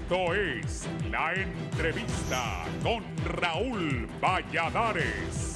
Esto es La Entrevista con Raúl Valladares.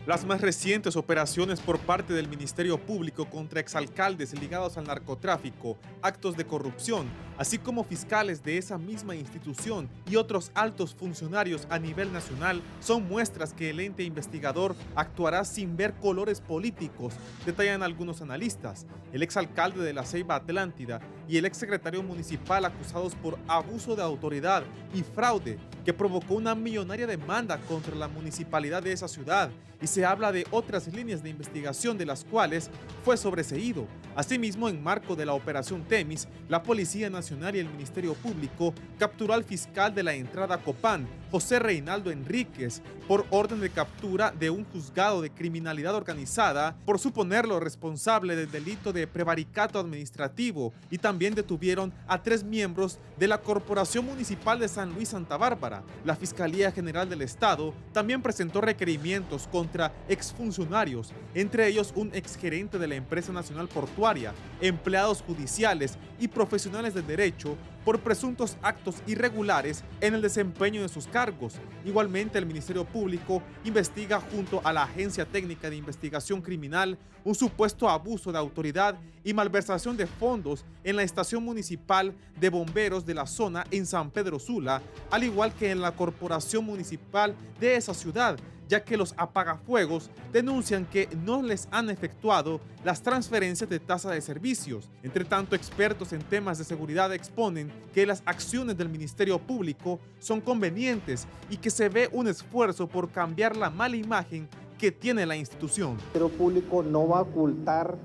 Las más recientes operaciones por parte del Ministerio Público contra exalcaldes ligados al narcotráfico, actos de corrupción, así como fiscales de esa misma institución y otros altos funcionarios a nivel nacional, son muestras que el ente investigador actuará sin ver colores políticos, detallan algunos analistas. El exalcalde de La Ceiba Atlántida y el exsecretario municipal acusados por abuso de autoridad y fraude que provocó una millonaria demanda contra la municipalidad de esa ciudad, y se habla de otras líneas de investigación de las cuales fue sobreseído. Asimismo, en marco de la Operación Temis, la Policía Nacional y el Ministerio Público capturó al fiscal de la entrada Copán, José Reinaldo Enríquez, por orden de captura de un juzgado de criminalidad organizada por suponerlo responsable del delito de prevaricato administrativo, y también detuvieron a 3 miembros de la Corporación Municipal de San Luis Santa Bárbara. La Fiscalía General del Estado también presentó requerimientos contra exfuncionarios, entre ellos un exgerente de la Empresa Nacional Portuaria, empleados judiciales y profesionales del derecho por presuntos actos irregulares en el desempeño de sus cargos. Igualmente, el Ministerio Público investiga junto a la Agencia Técnica de Investigación Criminal un supuesto abuso de autoridad y malversación de fondos en la estación municipal de bomberos de la zona en San Pedro Sula, al igual que en la corporación municipal de esa ciudad, ya que los apagafuegos denuncian que no les han efectuado las transferencias de tasa de servicios. Entre tanto, expertos en temas de seguridad exponen que las acciones del Ministerio Público son convenientes y que se ve un esfuerzo por cambiar la mala imagen que tiene la institución. El Ministerio Público no va a ocultar,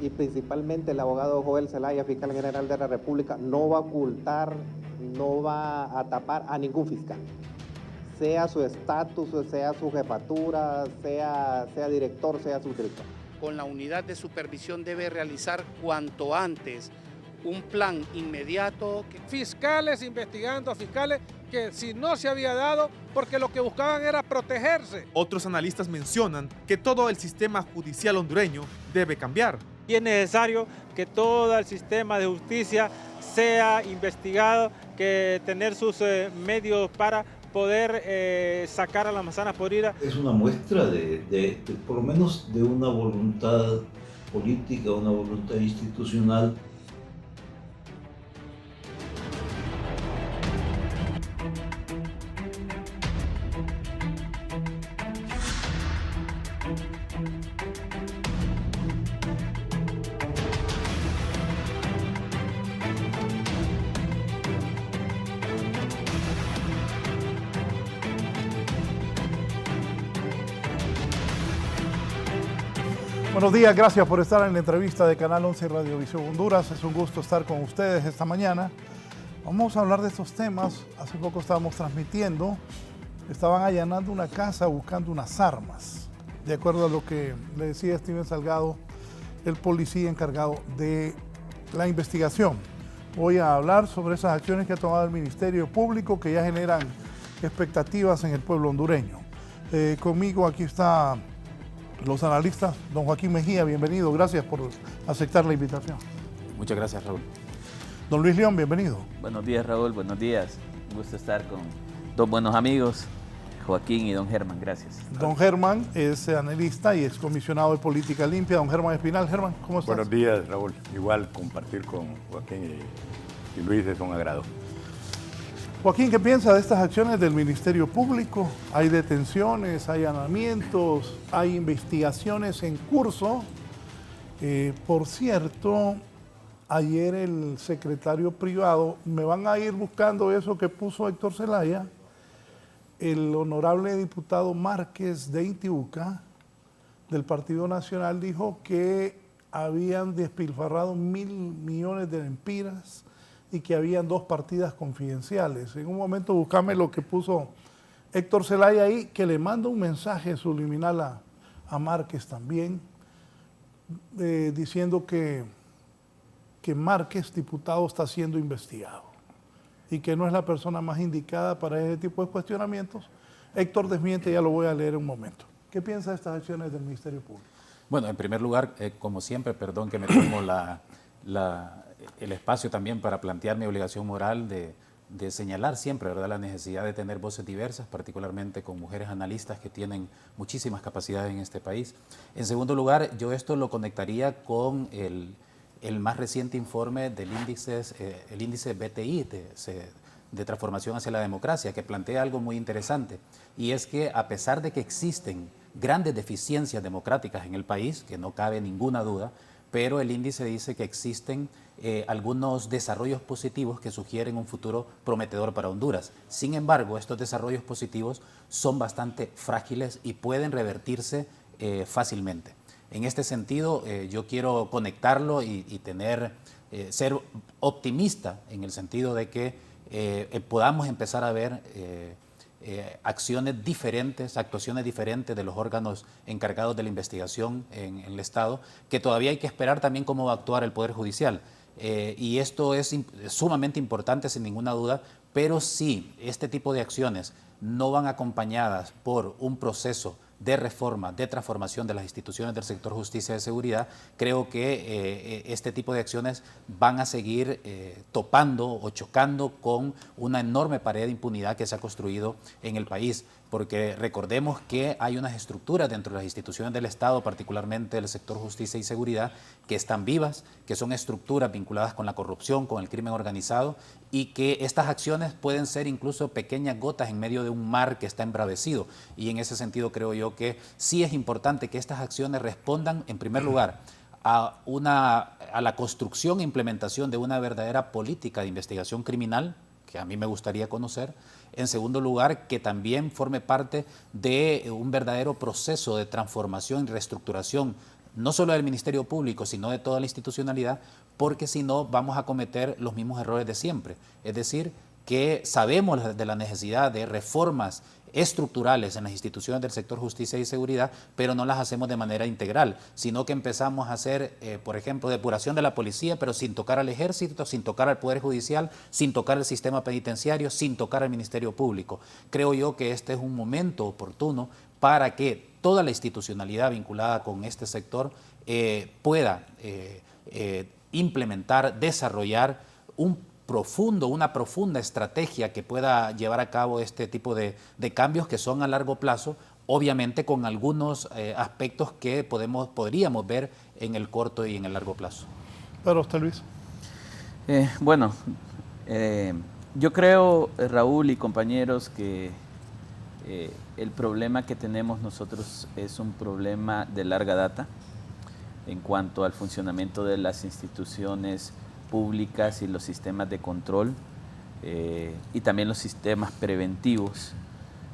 y principalmente el abogado Joel Zelaya, fiscal general de la República, no va a ocultar, no va a tapar a ningún fiscal, sea su estatus, sea su jefatura, sea director, sea subdirector. Con la unidad de supervisión debe realizar cuanto antes un plan inmediato. Fiscales investigando a fiscales que si no se había dado porque lo que buscaban era protegerse. Otros analistas mencionan que todo el sistema judicial hondureño debe cambiar. Y es necesario que todo el sistema de justicia sea investigado, que tener sus medios para poder sacar a las manzanas podridas. Es una muestra de por lo menos de una voluntad política, una voluntad institucional. Buenos días, gracias por estar en la entrevista de Canal 11 Radiovisión Honduras. Es un gusto estar con ustedes esta mañana. Vamos a hablar de estos temas. Hace poco estábamos transmitiendo, estaban allanando una casa buscando unas armas. De acuerdo a lo que le decía Steven Salgado, el policía encargado de la investigación. Voy a hablar sobre esas acciones que ha tomado el Ministerio Público que ya generan expectativas en el pueblo hondureño. Conmigo aquí está los analistas. Don Joaquín Mejía, bienvenido. Gracias por aceptar la invitación. Muchas gracias, Raúl. Don Luis León, bienvenido. Buenos días, Raúl. Buenos días. Un gusto estar con dos buenos amigos, Joaquín y don Germán. Gracias. Don Germán es analista y excomisionado de Política Limpia. Don Germán Espinal. Germán, ¿cómo estás? Buenos días, Raúl. Igual compartir con Joaquín y Luis es un agrado. Joaquín, ¿qué piensa de estas acciones del Ministerio Público? Hay detenciones, hay allanamientos, hay investigaciones en curso. Por cierto, ayer el secretario privado, me van a ir buscando eso que puso Héctor Zelaya, el honorable diputado Márquez de Intibucá, del Partido Nacional, dijo que habían despilfarrado 1.000 millones de lempiras y que habían 2 partidas confidenciales. En un momento buscame lo que puso Héctor Zelaya ahí, que le manda un mensaje subliminal a Márquez también. diciendo que Márquez, diputado, está siendo investigado y que no es la persona más indicada para ese tipo de cuestionamientos. Héctor desmiente, ya lo voy a leer en un momento. ¿Qué piensa de estas acciones del Ministerio Público? Bueno, en primer lugar, como siempre, perdón que me tomo el espacio también para plantear mi obligación moral de señalar siempre, ¿verdad?, la necesidad de tener voces diversas, particularmente con mujeres analistas que tienen muchísimas capacidades en este país. En segundo lugar, yo esto lo conectaría con el más reciente informe del el índice BTI de transformación hacia la democracia, que plantea algo muy interesante, y es que a pesar de que existen grandes deficiencias democráticas en el país, que no cabe ninguna duda, pero el índice dice que existen algunos desarrollos positivos que sugieren un futuro prometedor para Honduras. Sin embargo, estos desarrollos positivos son bastante frágiles y pueden revertirse fácilmente. En este sentido, yo quiero conectarlo y ser optimista en el sentido de que podamos empezar a ver acciones diferentes, actuaciones diferentes de los órganos encargados de la investigación en el Estado, que todavía hay que esperar también cómo va a actuar el Poder Judicial. Y esto es sumamente importante, sin ninguna duda, pero si este tipo de acciones no van acompañadas por un proceso de reforma, de transformación de las instituciones del sector justicia y seguridad, creo que este tipo de acciones van a seguir topando o chocando con una enorme pared de impunidad que se ha construido en el país, porque recordemos que hay unas estructuras dentro de las instituciones del Estado, particularmente del sector justicia y seguridad, que están vivas, que son estructuras vinculadas con la corrupción, con el crimen organizado, y que estas acciones pueden ser incluso pequeñas gotas en medio de un mar que está embravecido. Y en ese sentido creo yo que sí es importante que estas acciones respondan, en primer lugar, a la construcción e implementación de una verdadera política de investigación criminal, que a mí me gustaría conocer. En segundo lugar, que también forme parte de un verdadero proceso de transformación y reestructuración, no solo del Ministerio Público, sino de toda la institucionalidad, porque si no vamos a cometer los mismos errores de siempre. Es decir, que sabemos de la necesidad de reformas estructurales en las instituciones del sector justicia y seguridad, pero no las hacemos de manera integral, sino que empezamos a hacer, por ejemplo, depuración de la policía, pero sin tocar al ejército, sin tocar al Poder Judicial, sin tocar el sistema penitenciario, sin tocar al Ministerio Público. Creo yo que este es un momento oportuno para que toda la institucionalidad vinculada con este sector pueda implementar, desarrollar una profunda estrategia que pueda llevar a cabo este tipo de cambios que son a largo plazo, obviamente con algunos aspectos que podríamos ver en el corto y en el largo plazo. Para usted, Luis. Yo creo, Raúl y compañeros, que el problema que tenemos nosotros es un problema de larga data en cuanto al funcionamiento de las instituciones públicas y los sistemas de control y también los sistemas preventivos.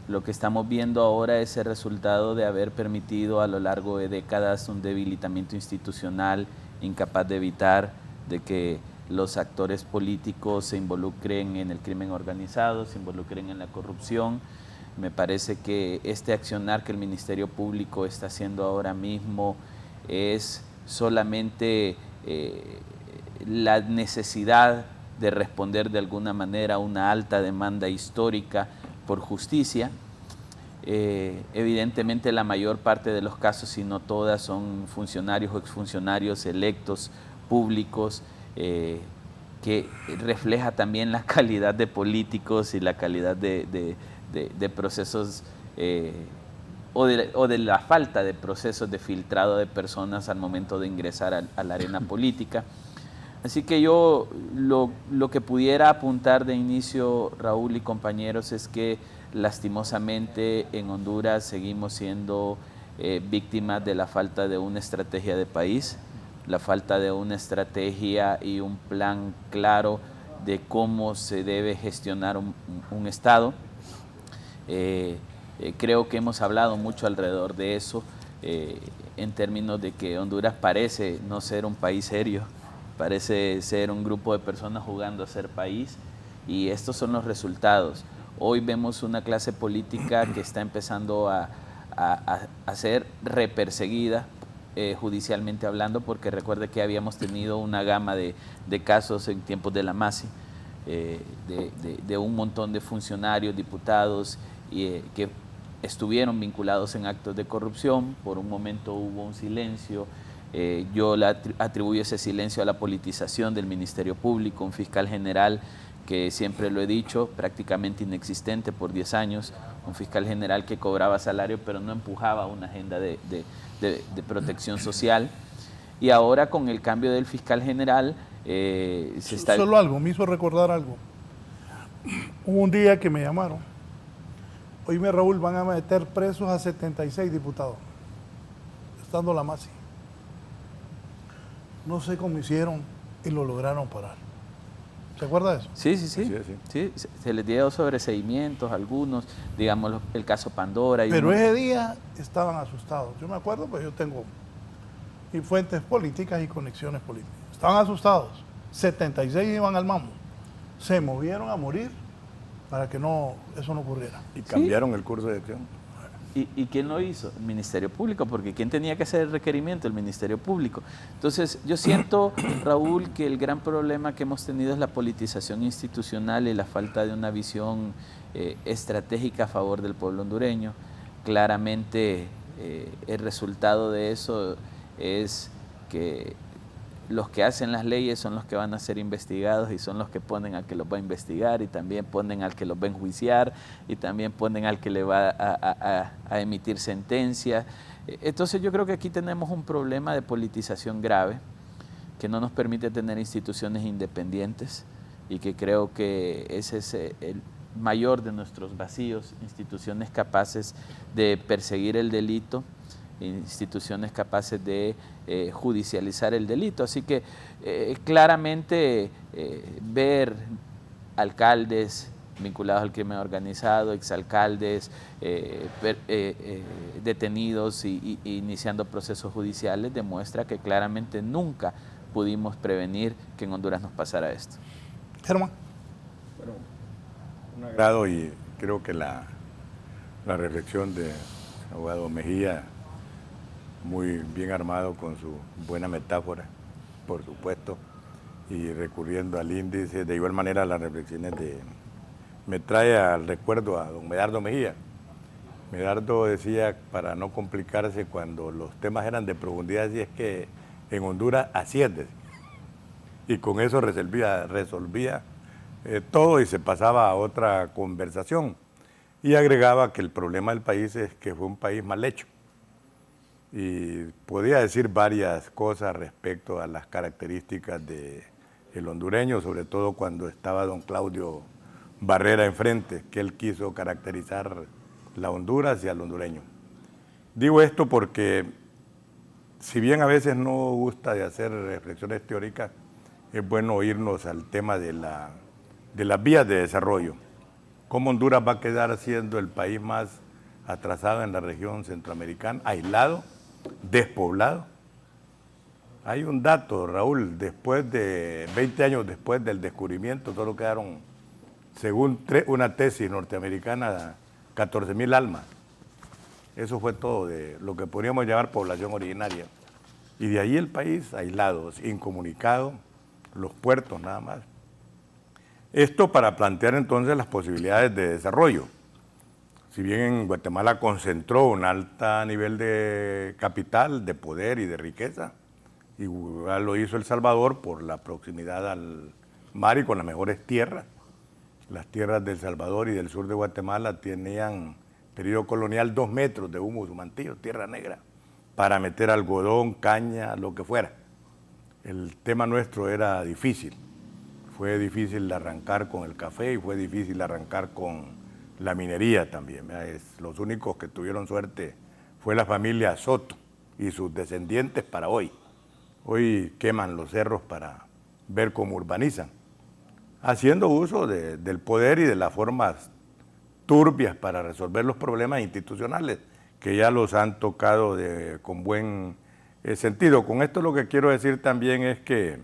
Lo que estamos viendo ahora es el resultado de haber permitido a lo largo de décadas un debilitamiento institucional incapaz de evitar de que los actores políticos se involucren en el crimen organizado, se involucren en la corrupción. Me parece que este accionar que el Ministerio Público está haciendo ahora mismo es solamente la necesidad de responder de alguna manera a una alta demanda histórica por justicia. Evidentemente la mayor parte de los casos, si no todas, son funcionarios o exfuncionarios electos públicos, que refleja también la calidad de políticos y la calidad de procesos o de la falta de procesos de filtrado de personas al momento de ingresar a la arena política. Así que yo lo que pudiera apuntar de inicio, Raúl y compañeros, es que lastimosamente en Honduras seguimos siendo víctimas de la falta de una estrategia de país, la falta de una estrategia y un plan claro de cómo se debe gestionar un Estado. Creo que hemos hablado mucho alrededor de eso, en términos de que Honduras parece no ser un país serio, parece ser un grupo de personas jugando a ser país, y estos son los resultados. Hoy vemos una clase política que está empezando a ser reperseguida judicialmente hablando, porque recuerde que habíamos tenido una gama de casos en tiempos de la MASI, de un montón de funcionarios, diputados, que estuvieron vinculados en actos de corrupción. Por un momento hubo un silencio. Yo le atribuyo ese silencio a la politización del Ministerio Público, un fiscal general que, siempre lo he dicho, prácticamente inexistente por 10 años, un fiscal general que cobraba salario pero no empujaba una agenda de protección social. Y ahora, con el cambio del fiscal general, se está... Solo algo, me hizo recordar algo. Hubo un día que me llamaron: oíme, Raúl, van a meter presos a 76 diputados, estando la MASI. No sé cómo hicieron y lo lograron parar. ¿Se acuerda de eso? Sí. Sí, se les dio sobreseimientos, algunos, digamos, el caso Pandora. Pero ese día estaban asustados. Yo me acuerdo, pues yo tengo fuentes políticas y conexiones políticas. Estaban asustados. 76 iban al mamo. Se movieron a morir para que eso no ocurriera. Y cambiaron el curso de acción. ¿Y quién lo hizo? El Ministerio Público, porque ¿quién tenía que hacer el requerimiento? El Ministerio Público. Entonces, yo siento, Raúl, que el gran problema que hemos tenido es la politización institucional y la falta de una visión estratégica a favor del pueblo hondureño. Claramente, el resultado de eso es que los que hacen las leyes son los que van a ser investigados, y son los que ponen al que los va a investigar, y también ponen al que los va a enjuiciar, y también ponen al que le va a emitir sentencia. Entonces yo creo que aquí tenemos un problema de politización grave que no nos permite tener instituciones independientes, y que creo que ese es el mayor de nuestros vacíos: instituciones capaces de perseguir el delito, instituciones capaces de judicializar el delito. Así que claramente ver alcaldes vinculados al crimen organizado, exalcaldes detenidos y iniciando procesos judiciales, demuestra que claramente nunca pudimos prevenir que en Honduras nos pasara esto. Germán. Bueno, un agrado, y creo que la reflexión de abogado Mejía, muy bien armado con su buena metáfora, por supuesto, y recurriendo al índice. De igual manera, las reflexiones me trae al recuerdo a don Medardo Mejía. Medardo decía, para no complicarse cuando los temas eran de profundidad, si es que en Honduras asciende, y con eso resolvía todo y se pasaba a otra conversación, y agregaba que el problema del país es que fue un país mal hecho. Y podía decir varias cosas respecto a las características del hondureño, sobre todo cuando estaba don Claudio Barrera enfrente, que él quiso caracterizar la Honduras y al hondureño. Digo esto porque, si bien a veces no gusta de hacer reflexiones teóricas, es bueno irnos al tema de las vías de desarrollo. ¿Cómo Honduras va a quedar siendo el país más atrasado en la región centroamericana, aislado, despoblado? Hay un dato, Raúl: después de 20 años después del descubrimiento, solo quedaron, según una tesis norteamericana, 14,000 almas. Eso fue todo de lo que podríamos llamar población originaria. Y de ahí el país aislado, incomunicado, los puertos nada más. Esto para plantear entonces las posibilidades de desarrollo. Si bien en Guatemala concentró un alto nivel de capital, de poder y de riqueza, igual lo hizo El Salvador por la proximidad al mar y con las mejores tierras. Las tierras del Salvador y del sur de Guatemala tenían, periodo colonial, 2 metros de humus humantillo, tierra negra, para meter algodón, caña, lo que fuera. El tema nuestro era difícil. Fue difícil arrancar con el café y fue difícil arrancar con la minería también. Los únicos que tuvieron suerte fue la familia Soto y sus descendientes para hoy. Hoy queman los cerros para ver cómo urbanizan, haciendo uso del poder y de las formas turbias para resolver los problemas institucionales, que ya los han tocado con buen sentido. Con esto lo que quiero decir también es que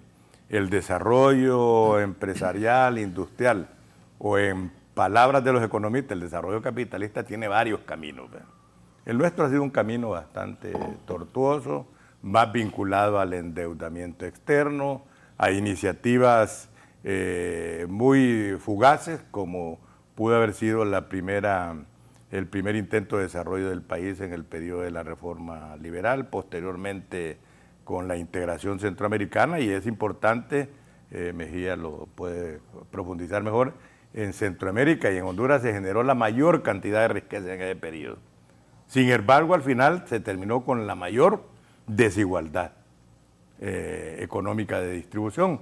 el desarrollo empresarial, industrial, o en palabras de los economistas, el desarrollo capitalista tiene varios caminos, ¿verdad? El nuestro ha sido un camino bastante tortuoso, más vinculado al endeudamiento externo, a iniciativas muy fugaces, como pudo haber sido el primer intento de desarrollo del país en el periodo de la reforma liberal, posteriormente con la integración centroamericana, y es importante, Mejía lo puede profundizar mejor, en Centroamérica y en Honduras se generó la mayor cantidad de riqueza en ese periodo. Sin embargo, al final se terminó con la mayor desigualdad económica de distribución.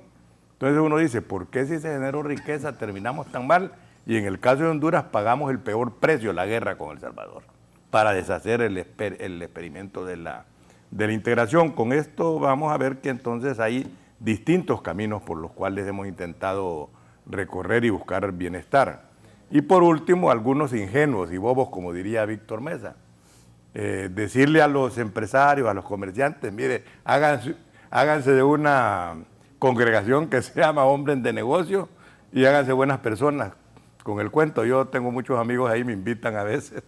Entonces uno dice, ¿por qué si se generó riqueza terminamos tan mal? Y en el caso de Honduras pagamos el peor precio, la guerra con El Salvador, para deshacer el experimento de la integración. Con esto vamos a ver que entonces hay distintos caminos por los cuales hemos intentado recorrer y buscar bienestar. Y por último, algunos ingenuos y bobos, como diría Víctor Mesa, decirle a los empresarios, a los comerciantes, mire, háganse de una congregación que se llama Hombres de Negocio y háganse buenas personas. Con el cuento, yo tengo muchos amigos ahí, me invitan a veces,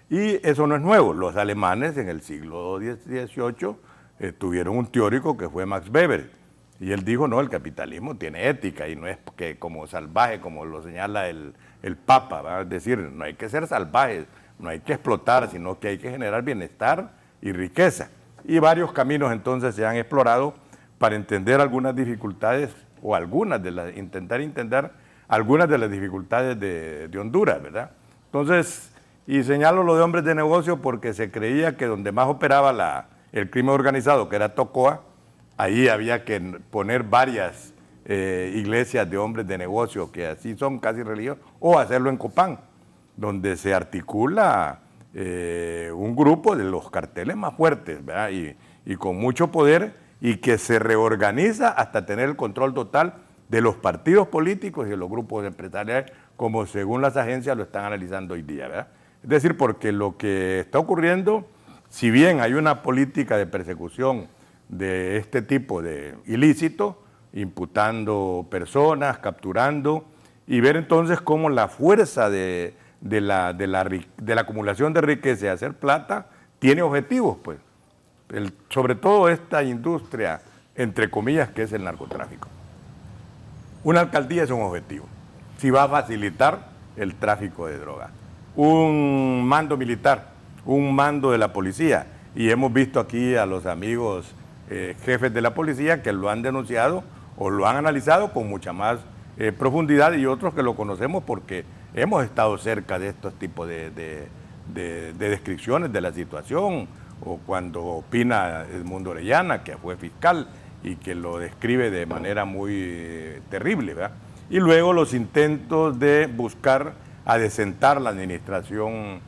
y eso no es nuevo. Los alemanes en el siglo XVIII tuvieron un teórico que fue Max Weber, y él dijo, no, el capitalismo tiene ética y no es que como salvaje, como lo señala el Papa, ¿va? Es decir, no hay que ser salvajes, no hay que explotar, sino que hay que generar bienestar y riqueza. Y varios caminos entonces se han explorado para entender algunas dificultades o intentar entender algunas de las dificultades de Honduras, ¿verdad? Entonces, y señalo lo de hombres de negocio porque se creía que donde más operaba el crimen organizado, que era Tocoa, ahí había que poner varias iglesias de hombres de negocio, que así son casi religiosos, o hacerlo en Copán, donde se articula un grupo de los carteles más fuertes, ¿verdad? Y con mucho poder, y que se reorganiza hasta tener el control total de los partidos políticos y de los grupos empresariales, como según las agencias lo están analizando hoy día, ¿verdad? Es decir, porque lo que está ocurriendo, si bien hay una política de persecución de este tipo de ilícito, imputando personas, capturando, y ver entonces cómo la fuerza de la acumulación de riqueza y hacer plata tiene objetivos, pues. Sobre todo esta industria, entre comillas, que es el narcotráfico. Una alcaldía es un objetivo, si va a facilitar el tráfico de drogas. Un mando militar, un mando de la policía, y hemos visto aquí a los amigos jefes de la policía que lo han denunciado o lo han analizado con mucha más profundidad, y otros que lo conocemos porque hemos estado cerca de estos tipos de descripciones de la situación, o cuando opina Edmundo Orellana, que fue fiscal y que lo describe de manera muy terrible, ¿verdad? Y luego los intentos de buscar adecentar la administración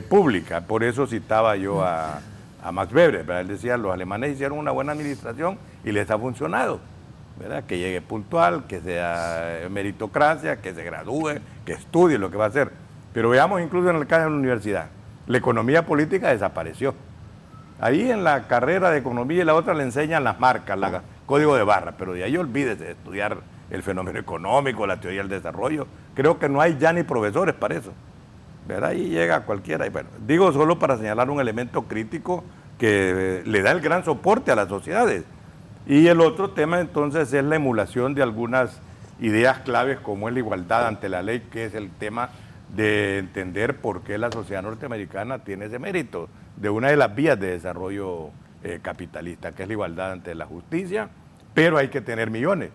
pública. Por eso citaba yo a Max Weber, ¿verdad? Él decía, los alemanes hicieron una buena administración y les ha funcionado, ¿verdad? Que llegue puntual, que sea meritocracia, que se gradúe, que estudie lo que va a hacer. Pero veamos incluso en el caso de la universidad, la economía política desapareció. Ahí en la carrera de economía y la otra le enseñan las marcas, el código de barra, pero de ahí olvídese de estudiar el fenómeno económico, la teoría del desarrollo. Creo que no hay ya ni profesores para eso, ¿verdad? Ahí llega cualquiera. Y bueno, digo solo para señalar un elemento crítico que le da el gran soporte a las sociedades. Y el otro tema entonces es la emulación de algunas ideas claves como es la igualdad ante la ley, que es el tema de entender por qué la sociedad norteamericana tiene ese mérito de una de las vías de desarrollo capitalista, que es la igualdad ante la justicia, pero hay que tener millones,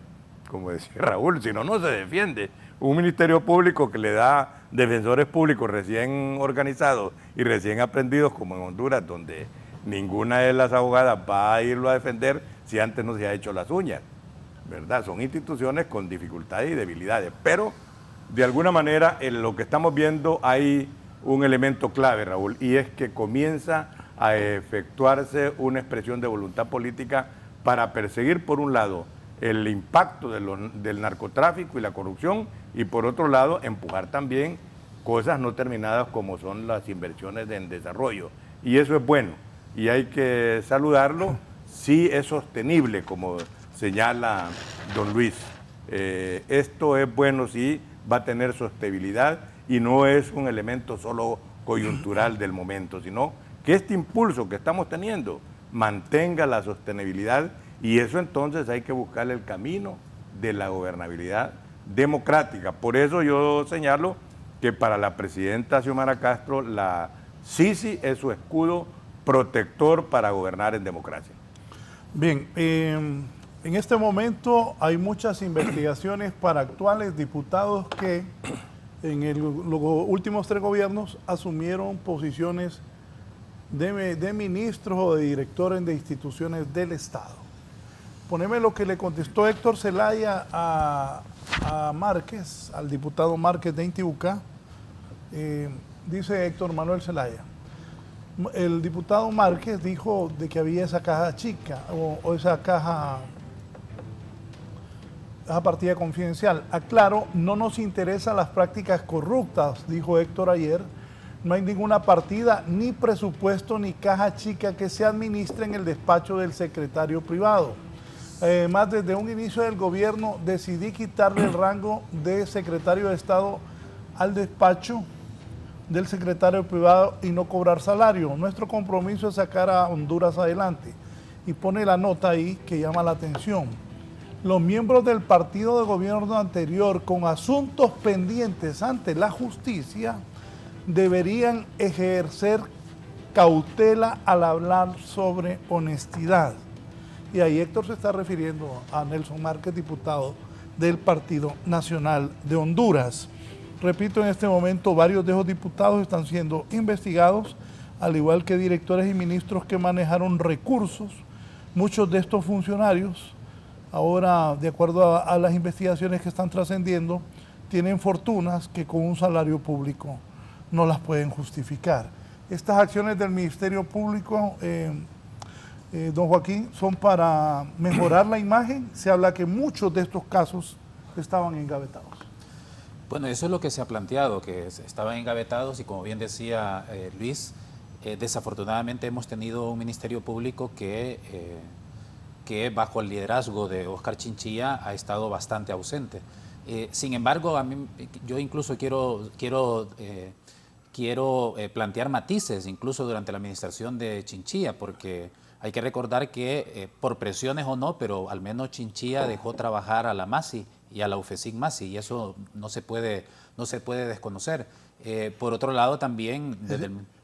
como decía Raúl, si no, no se defiende. Un ministerio público que le da defensores públicos recién organizados y recién aprendidos, como en Honduras, donde ninguna de las abogadas va a irlo a defender si antes no se ha hecho las uñas, ¿verdad? Son instituciones con dificultades y debilidades, pero de alguna manera en lo que estamos viendo hay un elemento clave, Raúl, y es que comienza a efectuarse una expresión de voluntad política para perseguir, por un lado, el impacto del narcotráfico y la corrupción, y por otro lado, empujar también cosas no terminadas como son las inversiones en desarrollo. Y eso es bueno, y hay que saludarlo si es sostenible, como señala don Luis. Esto es bueno si va a tener sostenibilidad y no es un elemento solo coyuntural del momento, sino que este impulso que estamos teniendo mantenga la sostenibilidad, y eso entonces hay que buscar el camino de la gobernabilidad democrática. Por eso yo señalo que para la presidenta Xiomara Castro la Sisi es su escudo protector para gobernar en democracia. Bien, en este momento hay muchas investigaciones para actuales diputados que en los últimos 3 gobiernos asumieron posiciones de ministros o de directores de instituciones del Estado. Poneme lo que le contestó Héctor Zelaya a Márquez, al diputado Márquez de Intibucá. Dice Héctor Manuel Zelaya: el diputado Márquez dijo de que había esa caja chica o esa partida confidencial. Aclaro, no nos interesan las prácticas corruptas, dijo Héctor ayer. No hay ninguna partida, ni presupuesto, ni caja chica que se administre en el despacho del secretario privado. Además, desde un inicio del gobierno decidí quitarle el rango de secretario de Estado al despacho del secretario privado y no cobrar salario. Nuestro compromiso es sacar a Honduras adelante. Y pone la nota ahí que llama la atención. Los miembros del partido de gobierno anterior con asuntos pendientes ante la justicia deberían ejercer cautela al hablar sobre honestidad. Y ahí Héctor se está refiriendo a Nelson Márquez, diputado del Partido Nacional de Honduras. Repito, en este momento varios de esos diputados están siendo investigados, al igual que directores y ministros que manejaron recursos. Muchos de estos funcionarios, ahora, de acuerdo a las investigaciones que están trascendiendo, tienen fortunas que con un salario público no las pueden justificar. Estas acciones del Ministerio Público, don Joaquín, son para mejorar la imagen. Se habla que muchos de estos casos estaban engavetados. Bueno, eso es lo que se ha planteado, que estaban engavetados y, como bien decía Luis, desafortunadamente hemos tenido un Ministerio Público que bajo el liderazgo de Óscar Chinchilla ha estado bastante ausente. Sin embargo, yo incluso quiero plantear matices, incluso durante la administración de Chinchilla, porque hay que recordar que por presiones o no, pero al menos Chinchilla dejó trabajar a la MASI y a la UFESIC MASI, y eso no se puede desconocer. Por otro lado, también...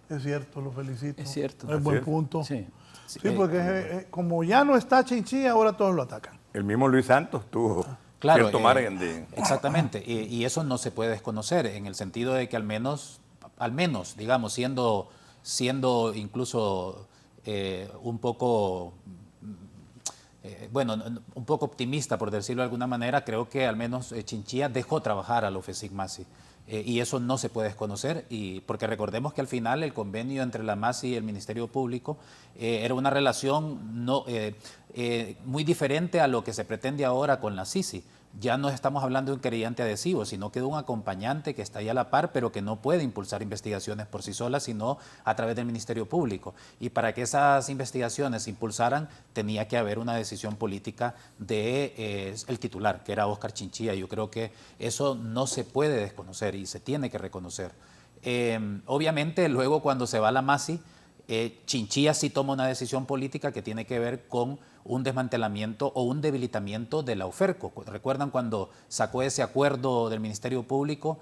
Es cierto, lo felicito. Es cierto. Es buen punto. Sí, sí, porque como ya no está Chinchilla, ahora todos lo atacan. El mismo Luis Santos tuvo cierto margen de... Exactamente, y eso no se puede desconocer, en el sentido de que al menos digamos, siendo incluso un poco un poco optimista, por decirlo de alguna manera, creo que al menos Chinchilla dejó trabajar a la UFESIC MASI. Y eso no se puede desconocer, porque recordemos que al final el convenio entre la MASI y el Ministerio Público era una relación muy diferente a lo que se pretende ahora con la Sisi. Ya no estamos hablando de un querellante adhesivo, sino que de un acompañante que está ahí a la par, pero que no puede impulsar investigaciones por sí sola, sino a través del Ministerio Público. Y para que esas investigaciones se impulsaran, tenía que haber una decisión política del titular, que era Óscar Chinchilla. Yo creo que eso no se puede desconocer y se tiene que reconocer. Obviamente, luego cuando se va a la MASI, Chinchilla sí toma una decisión política que tiene que ver con un desmantelamiento o un debilitamiento de la UFERCO. ¿Recuerdan cuando sacó ese acuerdo del Ministerio Público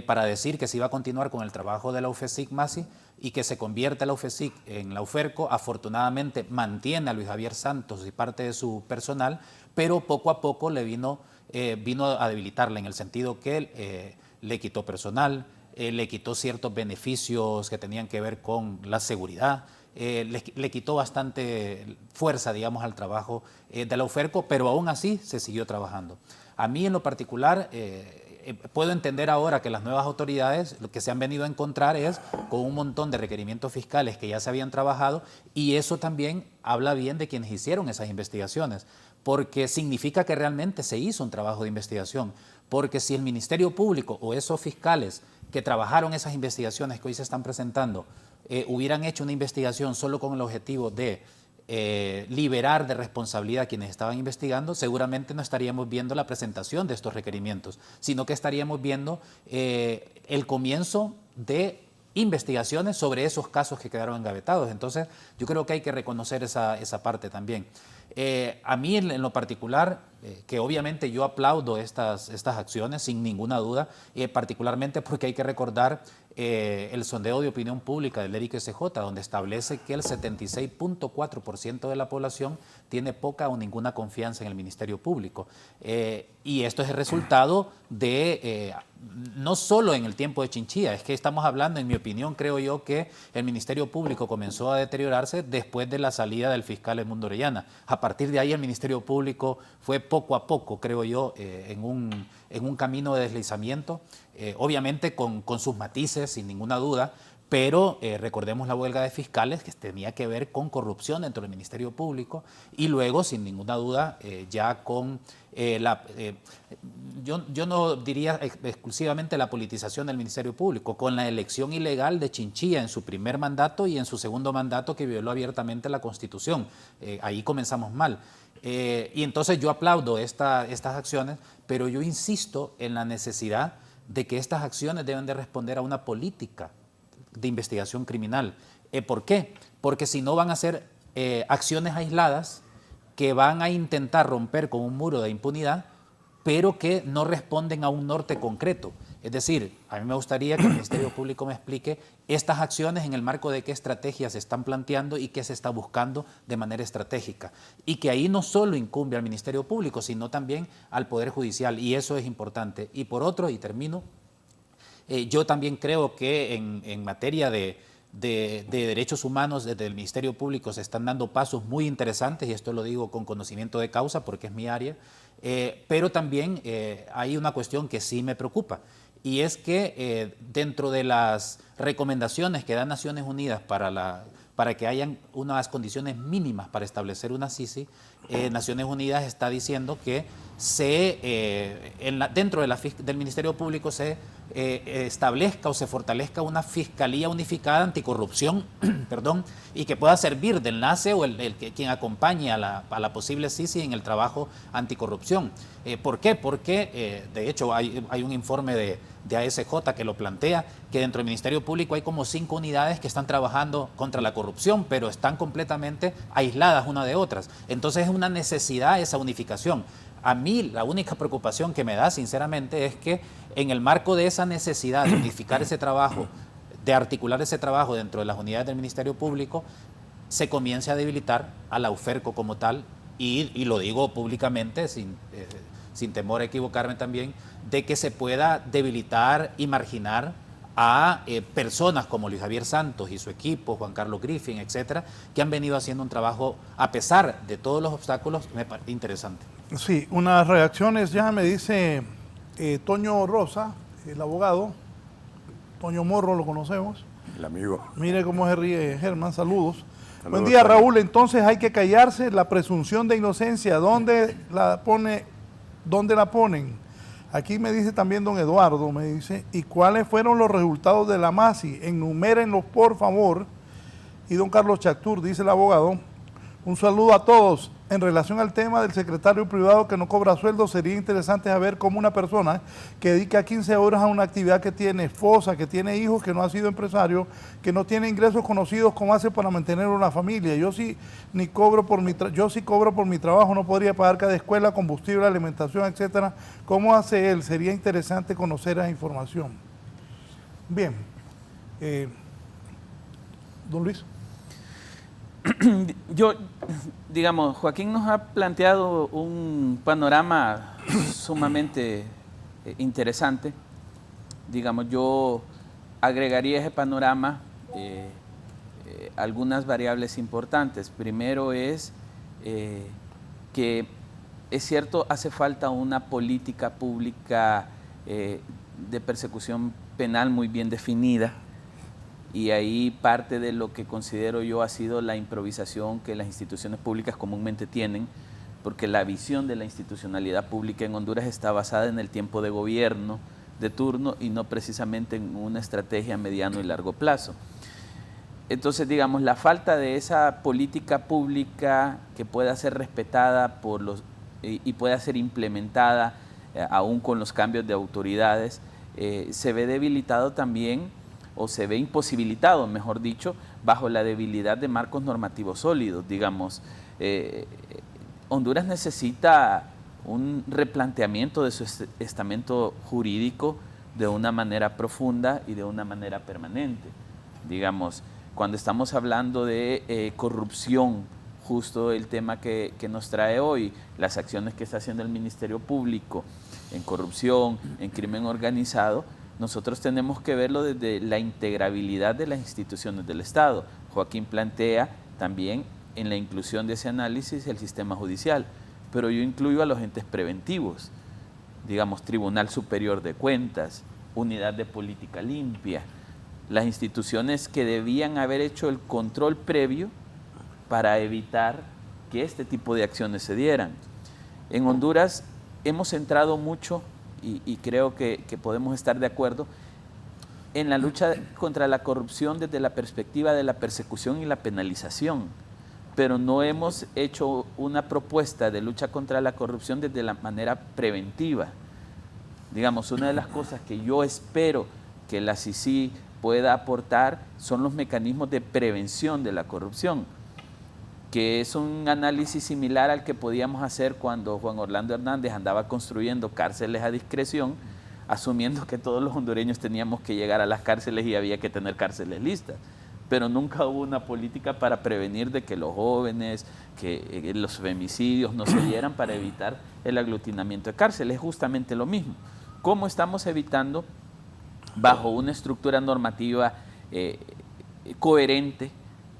para decir que se iba a continuar con el trabajo de la UFESIC MASI y que se convierte la UFESIC en la UFERCO? Afortunadamente mantiene a Luis Javier Santos y parte de su personal, pero poco a poco le vino a debilitarla, en el sentido que le quitó personal, le quitó ciertos beneficios que tenían que ver con la seguridad, le quitó bastante fuerza, digamos, al trabajo de la UFERCO, pero aún así se siguió trabajando. A mí en lo particular puedo entender ahora que las nuevas autoridades lo que se han venido a encontrar es con un montón de requerimientos fiscales que ya se habían trabajado, y eso también habla bien de quienes hicieron esas investigaciones, porque significa que realmente se hizo un trabajo de investigación, porque si el Ministerio Público o esos fiscales que trabajaron esas investigaciones que hoy se están presentando hubieran hecho una investigación solo con el objetivo de liberar de responsabilidad a quienes estaban investigando, seguramente no estaríamos viendo la presentación de estos requerimientos, sino que estaríamos viendo el comienzo de investigaciones sobre esos casos que quedaron engavetados. Entonces, yo creo que hay que reconocer esa parte también. A mí, en lo particular, que obviamente yo aplaudo estas acciones, sin ninguna duda, particularmente porque hay que recordar el sondeo de opinión pública del ERIC SJ, donde establece que el 76.4% de la población tiene poca o ninguna confianza en el Ministerio Público. Y esto es el resultado de, no solo en el tiempo de Chinchilla, es que estamos hablando, en mi opinión, creo yo, que el Ministerio Público comenzó a deteriorarse después de la salida del fiscal Edmundo Orellana. A partir de ahí el Ministerio Público fue poco a poco, creo yo, en un camino de deslizamiento, obviamente con sus matices, sin ninguna duda, pero recordemos la huelga de fiscales que tenía que ver con corrupción dentro del Ministerio Público y luego, sin ninguna duda, ya con yo no diría exclusivamente la politización del Ministerio Público, con la elección ilegal de Chinchilla en su primer mandato y en su segundo mandato que violó abiertamente la Constitución. Ahí comenzamos mal. Y entonces yo aplaudo estas acciones, pero yo insisto en la necesidad de que estas acciones deben de responder a una política de investigación criminal. ¿Por qué? Porque si no van a ser acciones aisladas que van a intentar romper con un muro de impunidad, pero que no responden a un norte concreto. Es decir, a mí me gustaría que el Ministerio Público me explique estas acciones en el marco de qué estrategias se están planteando y qué se está buscando de manera estratégica. Y que ahí no solo incumbe al Ministerio Público, sino también al Poder Judicial, y eso es importante. Y por otro, y termino, yo también creo que en materia de derechos humanos desde el Ministerio Público se están dando pasos muy interesantes, y esto lo digo con conocimiento de causa porque es mi área, pero también hay una cuestión que sí me preocupa, y es que dentro de las recomendaciones que da Naciones Unidas para que hayan unas condiciones mínimas para establecer una CICI, Naciones Unidas está diciendo que dentro del Ministerio Público se establezca o se fortalezca una Fiscalía Unificada Anticorrupción perdón, y que pueda servir de enlace o quien acompañe a la posible CICI en el trabajo anticorrupción. ¿Por qué? Porque de hecho hay un informe de ASJ que lo plantea, que dentro del Ministerio Público hay como 5 unidades que están trabajando contra la corrupción, pero están completamente aisladas una de otras. Entonces es una necesidad esa unificación. A mí la única preocupación que me da, sinceramente, es que en el marco de esa necesidad de unificar ese trabajo, de articular ese trabajo dentro de las unidades del Ministerio Público, se comience a debilitar a la UFERCO como tal, y lo digo públicamente, sin temor a equivocarme también, de que se pueda debilitar y marginar a personas como Luis Javier Santos y su equipo, Juan Carlos Griffin, etcétera, que han venido haciendo un trabajo, a pesar de todos los obstáculos, me parece interesante. Sí, unas reacciones ya me dice Toño Rosa, el abogado, Toño Morro, lo conocemos. El amigo. Mire cómo se ríe Germán, saludos. Buen día, Raúl. Entonces hay que callarse la presunción de inocencia. ¿Dónde la ponen? Aquí me dice también don Eduardo, me dice, ¿y cuáles fueron los resultados de la MASI? Enumérenlos, por favor. Y don Carlos Chactur, dice el abogado, un saludo a todos. En relación al tema del secretario privado que no cobra sueldo, sería interesante saber cómo una persona que dedica 15 horas a una actividad que tiene esposa, que tiene hijos, que no ha sido empresario, que no tiene ingresos conocidos, ¿cómo hace para mantener una familia? Yo sí cobro por mi trabajo, no podría pagar cada escuela, combustible, alimentación, etcétera. ¿Cómo hace él? Sería interesante conocer esa información. Bien. Don Luis. Digamos, Joaquín nos ha planteado un panorama sumamente interesante. Digamos, yo agregaría a ese panorama algunas variables importantes. Primero es que, es cierto, hace falta una política pública de persecución penal muy bien definida. Y ahí parte de lo que considero yo ha sido la improvisación que las instituciones públicas comúnmente tienen, porque la visión de la institucionalidad pública en Honduras está basada en el tiempo de gobierno de turno y no precisamente en una estrategia a mediano y largo plazo. Entonces, digamos, la falta de esa política pública que pueda ser respetada y pueda ser implementada aún con los cambios de autoridades, se ve debilitado también o se ve imposibilitado, mejor dicho, bajo la debilidad de marcos normativos sólidos. Digamos, Honduras necesita un replanteamiento de su estamento jurídico de una manera profunda y de una manera permanente. Digamos, cuando estamos hablando de corrupción, justo el tema que nos trae hoy, las acciones que está haciendo el Ministerio Público en corrupción, en crimen organizado, nosotros tenemos que verlo desde la integrabilidad de las instituciones del Estado. Joaquín plantea también en la inclusión de ese análisis el sistema judicial, pero yo incluyo a los entes preventivos, digamos, Tribunal Superior de Cuentas, Unidad de Política Limpia, las instituciones que debían haber hecho el control previo para evitar que este tipo de acciones se dieran. En Honduras hemos centrado mucho, y creo que podemos estar de acuerdo, en la lucha contra la corrupción desde la perspectiva de la persecución y la penalización, pero no hemos hecho una propuesta de lucha contra la corrupción desde la manera preventiva. Digamos, una de las cosas que yo espero que la CICIG pueda aportar son los mecanismos de prevención de la corrupción, que es un análisis similar al que podíamos hacer cuando Juan Orlando Hernández andaba construyendo cárceles a discreción, asumiendo que todos los hondureños teníamos que llegar a las cárceles y había que tener cárceles listas. Pero nunca hubo una política para prevenir de que los jóvenes, que los femicidios no se dieran, para evitar el aglutinamiento de cárceles. Es justamente lo mismo. ¿Cómo estamos evitando, bajo una estructura normativa coherente?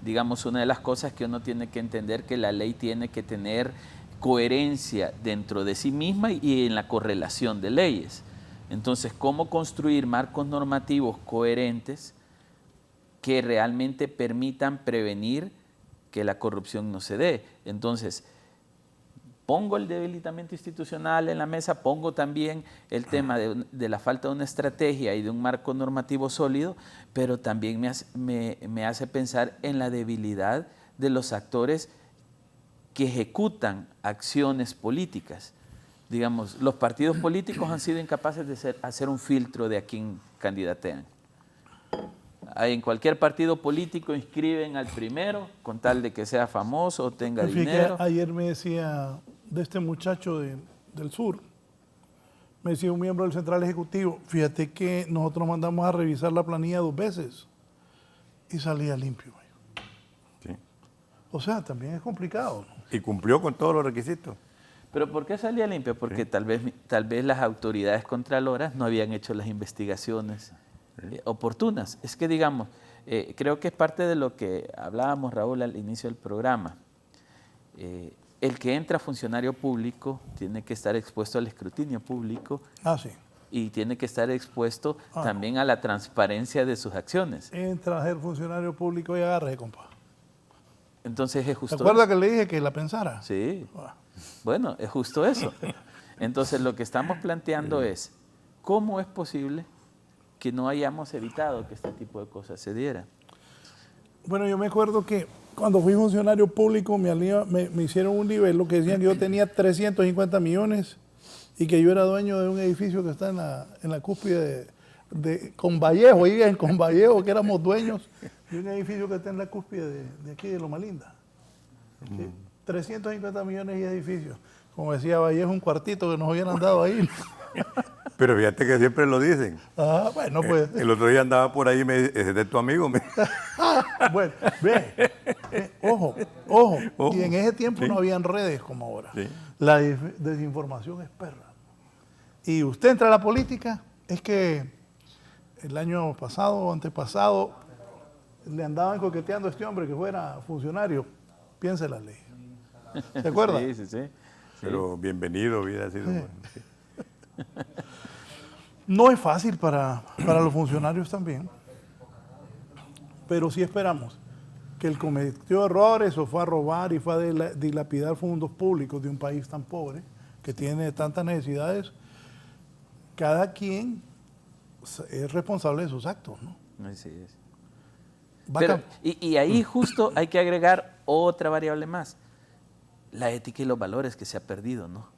Digamos, una de las cosas que uno tiene que entender, que la ley tiene que tener coherencia dentro de sí misma y en la correlación de leyes. Entonces, ¿cómo construir marcos normativos coherentes que realmente permitan prevenir que la corrupción no se dé? Entonces, pongo el debilitamiento institucional en la mesa, pongo también el tema de la falta de una estrategia y de un marco normativo sólido, pero también me hace pensar en la debilidad de los actores que ejecutan acciones políticas. Digamos, los partidos políticos han sido incapaces de hacer un filtro de a quién candidatean. En cualquier partido político inscriben al primero con tal de que sea famoso o tenga dinero. Ayer me decía de este muchacho del sur, me decía un miembro del Central Ejecutivo, fíjate que nosotros mandamos a revisar la planilla 2 veces y salía limpio. Sí. O sea, también es complicado, ¿no? Y cumplió con todos los requisitos. ¿Pero por qué salía limpio? Porque sí, tal vez las autoridades contraloras no habían hecho las investigaciones oportunas. Es que, digamos, creo que es parte de lo que hablábamos, Raúl, al inicio del programa. El que entra funcionario público tiene que estar expuesto al escrutinio público. Sí. Y tiene que estar expuesto también a la transparencia de sus acciones. Entra a ser funcionario público y agárrese, compa. Entonces es justo. ¿Te acuerdas que le dije que la pensara? Sí. Bueno, es justo eso. Entonces lo que estamos planteando es, ¿cómo es posible que no hayamos evitado que este tipo de cosas se dieran? Bueno, yo me acuerdo que cuando fui funcionario público me hicieron un nivel, lo que decían que yo tenía 350 millones y que yo era dueño de un edificio que está en la cúspide de Convallejo, y en Convallejo, que éramos dueños de un edificio que está en la cúspide de aquí de Loma Linda. 350 millones y edificios. Como decía Vallejo, un cuartito que nos hubieran dado ahí. Pero fíjate que siempre lo dicen. Bueno, pues. El otro día andaba por ahí y me dice, ¿es de tu amigo? Bueno, ojo. Y en ese tiempo no habían redes como ahora. Sí. La desinformación es perra. Y usted entra a la política, es que el año pasado o antepasado le andaban coqueteando a este hombre que fuera funcionario. Piense la ley. ¿Se acuerda? Sí. Pero bienvenido, hubiera sido bueno. Sí. No es fácil para los funcionarios también, pero sí esperamos que el cometió errores o fue a robar y fue a dilapidar fondos públicos de un país tan pobre, que tiene tantas necesidades. Cada quien es responsable de sus actos, ¿no? Así es. Pero, y ahí justo hay que agregar otra variable más, la ética y los valores que se ha perdido, ¿no?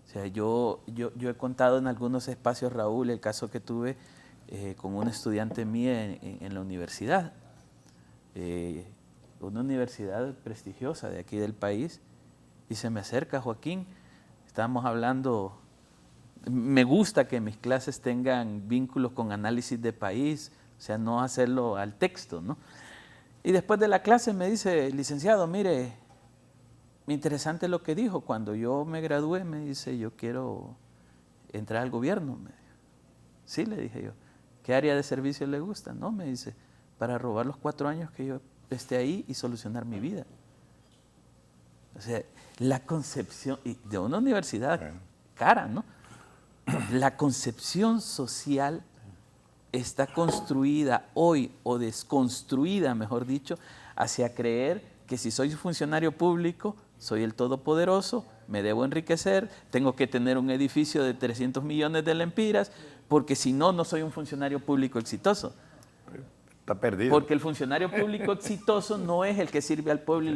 O sea, yo he contado en algunos espacios, Raúl, el caso que tuve con una estudiante mía en la universidad, una universidad prestigiosa de aquí del país, y se me acerca: Joaquín, estábamos hablando, me gusta que mis clases tengan vínculos con análisis de país, o sea, no hacerlo al texto, ¿no? Y después de la clase me dice: licenciado, mire, interesante lo que dijo. Cuando yo me gradué, me dice, yo quiero entrar al gobierno. Me dijo. Sí, le dije yo. ¿Qué área de servicio le gusta? No, me dice, para robar los 4 años que yo esté ahí y solucionar mi vida. O sea, la concepción de una universidad cara, ¿no? La concepción social está construida hoy, o desconstruida, mejor dicho, hacia creer que si soy funcionario público, soy el todopoderoso, me debo enriquecer, tengo que tener un edificio de 300 millones de lempiras, porque si no, no soy un funcionario público exitoso. Está perdido. Porque el funcionario público exitoso no es el que sirve al pueblo